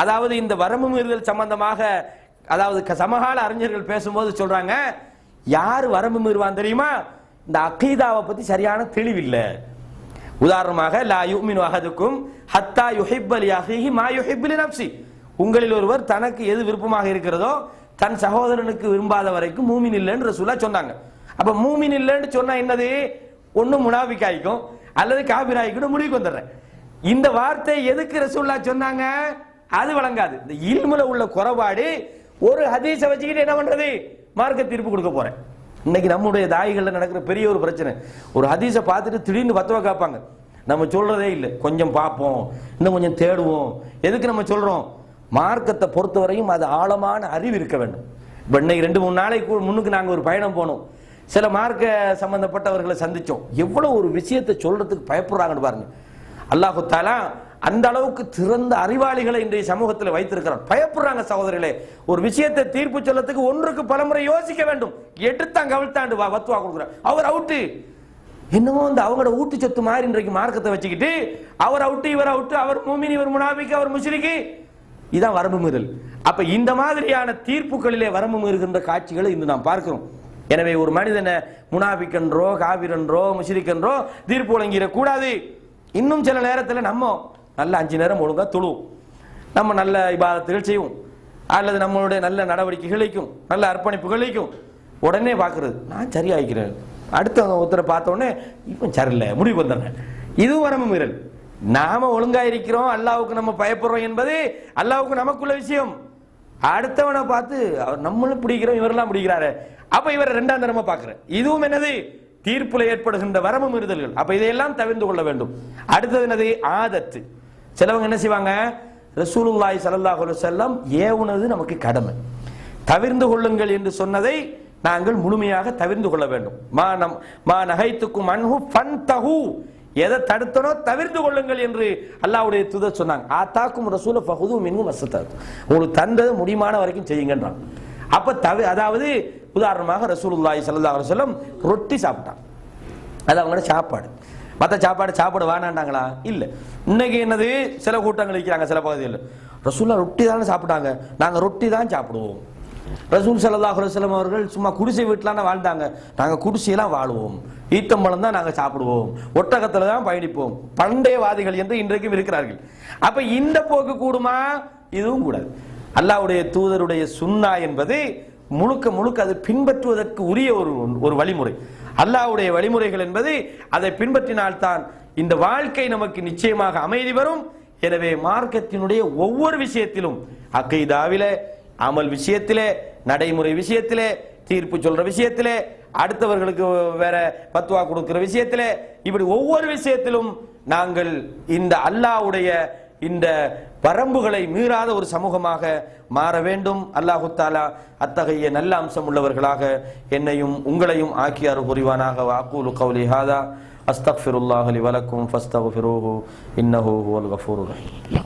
அதாவது இந்த வரம்பு மீறுதல் சம்பந்தமாக அதாவது சமகால அறிஞர்கள் பேசும்போது சொல்றாங்க, யாரு வரம்பு மீறுவான் தெரியுமா? இந்த அகீதாவை பத்தி சரியான தெளிவில்லை. உதாரணமாக, லா யுமினு அஹதுக்கும் ஹத்தா யுஹிப்ப லி அஹீஹி மா யுஹிப்பு லி நஃப்ஸி, உங்களில் ஒருவர் தனக்கு எது விருப்பமாக இருக்கிறதோ தன் சகோதரனுக்கு விரும்பாத வரைக்கும் மூமின் இல்லைன்னு ரசூலா சொன்னாங்க. அப்ப மூமின் இல்லைன்னு சொன்னா என்னது? ஒண்ணு முனாஃபிக் ஆயிக்கும் அல்லது காபிர் ஆயிக்கும் முடிவுக்கு வந்துடுறேன். இந்த வார்த்தை எதுக்கு ரசூலா சொன்னாங்க? அது வழங்காது. இந்த இல்முல உள்ள குறைபாடு. ஒரு ஹதீஸை வச்சுக்கிட்டு என்ன பண்றது? மார்க்க தீர்ப்பு கொடுக்க போறேன். இன்னைக்கு நம்முடைய தாய்கள்ல நடக்கிற பெரிய ஒரு பிரச்சனை, ஒரு ஹதீஸை பார்த்துட்டு திடீர்னு ஃபத்வா கேட்பாங்க. நம்ம சொல்றதே இல்லை, கொஞ்சம் பார்ப்போம், இன்னும் கொஞ்சம் தேடுவோம். எதுக்கு நம்ம சொல்றோம்? மார்க்கத்தை பொறுத்தவரையும் அது ஆழமான அறிவு இருக்க வேண்டும். இப்போ இன்னைக்கு 2-3 நாளைக்கு முன்னுக்கு நாங்கள் ஒரு பயணம் போனோம். சில மார்க்க சம்பந்தப்பட்டவர்களை சந்திச்சோம். எவ்வளவு ஒரு விஷயத்தை சொல்றதுக்கு பயப்படுறாங்கன்னு பாருங்க. அல்லாஹு தஆலா அந்த அளவுக்கு திறந்த அறிவாளிகளை இன்றைய சமூகத்தில் வைத்திருக்கிறார். பயப்படுறாங்க சகோதரர்களே. ஒரு விஷயத்தை தீர்ப்பு சொல்லத்துக்கு ஒன்றுக்கு பலமுறை யோசிக்க வேண்டும். எடுத்தாங்க கவிழ்த்தாண்டு வத்துவா கொடுக்குறார், அவர் அவுட்டு. என்னமோ இந்த அவங்களோட ஊட்டு சொத்து மாதிரி இன்றைக்கு மார்க்கத்தை வச்சுக்கிட்டு அவர் அவுட்டு இவர் அவுட்டு, அவர் மூமின் இவர் முனாபிக் அவர் முஷ்ரிக். இதான் வரம்பு மீறல். அப்ப இந்த மாதிரியான தீர்ப்புகளிலே வரம்பு மீறுகின்ற காட்சிகளை இன்று நாம் பார்க்கிறோம். எனவே ஒரு மனிதனை முனாபிக் என்றோ காபிர் என்றோ முஷ்ரிக் என்றோ தீர்ப்பு வழங்கிட கூடாது. இன்னும் சில நேரத்தில் நம்ம நல்ல 5 நேரம் ஒழுங்கா தொழுவோம், நம்ம நல்ல இபாதத்துகள் செய்வோம், அல்லது நம்மளுடைய நல்ல நடவடிக்கைகளுக்கும் நல்ல அர்ப்பணிப்புகளுக்கும் உடனே பார்க்கறது, நான் சரியாயிக்கிறேன், அடுத்த ஒருத்தரை பார்த்தோடனே இப்போ சரியில்லை முடிவு வந்துடுறேன். இதுவும் வரம்பு மீறல். நாம ஒழுங்கா இருக்கிறோம், அல்லாவுக்கு நம்ம பயப்படுறோம் என்பது அல்லாவுக்கு நமக்குள்ள விஷயம். அடுத்தவனை பார்த்து அவர் நம்மளும் பிடிக்கிறோம், இவரெல்லாம் பிடிக்கிறாரு, அப்ப இவர் 2ஆம் தரமா பார்க்கிறேன். இதுவும் என்னது? தீர்ப்புல ஏற்படுகின்ற வரம்பு மீறுதல்கள். அப்ப இதையெல்லாம் தவிர்த்து கொள்ள வேண்டும். அடுத்தது என்னது? ஆதத்து. சிலவங்க என்ன செய்வாங்க? ரசூலுல்லாஹி ஸல்லல்லாஹு அலைஹி வஸல்லம் ஏவுனது நமக்கு கடமை, தவிர்ந்து கொள்ளுங்கள் என்று சொன்னதை நாங்கள் முழுமையாக தவிர்ந்து கொள்ள வேண்டும். மா நஹைத்துக்கும் அன்ஹு ஃபன்தஹு, எதை தடுத்தனோ தவிர்த்து கொள்ளுங்கள் என்று அல்லாஹ்வுடைய தூதர் சொன்னாங்க. ஆத்தாக்கும் ரசூல ஃபஹுது மின்ஹு மஸ்தத், உங்களுக்கு தந்தது முடிமான வரைக்கும் செய்யுங்கன்றான். அப்ப அதாவது உதாரணமாக ரசூலுல்லாஹி ஸல்லல்லாஹு அலைஹி வஸல்லம் ரொட்டி சாப்பிட்டாங்க, அது அவங்களோட சாப்பாடு. மற்ற சாப்பாடு வேணாண்டாங்களா? இல்லை. இன்னைக்கு என்னது? சில கூட்டங்கள் இருக்கிறாங்க சில பகுதியில், ரசூலுல்லாஹ் ரொட்டி தானே சாப்பிட்டாங்க, நாங்கள் ரொட்டி தான் சாப்பிடுவோம். ரசூல் ஸல்லல்லாஹு அலைஹி வஸல்லம் அவர்கள் சும்மா குடிசை வீட்டில் வாழ்ந்தாங்க, நாங்கள் குடிசையெல்லாம் வாழுவோம், ஈத்தம்பழம் தான் நாங்கள் சாப்பிடுவோம், ஒட்டகத்தில் தான் பயணிப்போம், பண்டையவாதிகள் என்று இன்றைக்கும் இருக்கிறார்கள். அப்ப இந்த போக்கு கூடுமா? இதுவும் கூடாது. அல்லாஹ்வுடைய தூதருடைய சுன்னா என்பது முழுக்க முழுக்க அது பின்பற்றுவதற்கு உரிய ஒரு வழிமுறை. அல்லாஹ்வுடைய வழிமுறைகள் என்பது அதை பின்பற்றினால்தான் இந்த வாழ்க்கை நமக்கு நிச்சயமாக அமைதி வரும். எனவே மார்க்கத்தினுடைய ஒவ்வொரு விஷயத்திலும், அகீதாவிலே, அமல் விஷயத்திலே, நடைமுறை விஷயத்திலே, தீர்ப்பு சொல்ற விஷயத்திலே, அடுத்தவர்களுக்கு வேற பத்வா கொடுக்கிற விஷயத்திலே, இப்படி ஒவ்வொரு விஷயத்திலும் நாங்கள் இந்த அல்லாஹ்வுடைய இந்த வரம்புகளை மீறாத ஒரு சமூகமாக மாற வேண்டும். அல்லாஹு தஆலா அத்தகைய நல்ல அம்சம் உள்ளவர்களாக என்னையும் உங்களையும் ஆக்கி அருள் புரிவானாக. வாக்கூலு கௌலி ஹாதா அஸ்தக்ஃபிருல்லாஹ் லி வலக்கும் ஃபஸ்தக்ஃபிரூஹு இன்னஹு ஹுவல் கஃபூருர் ரஹீம்.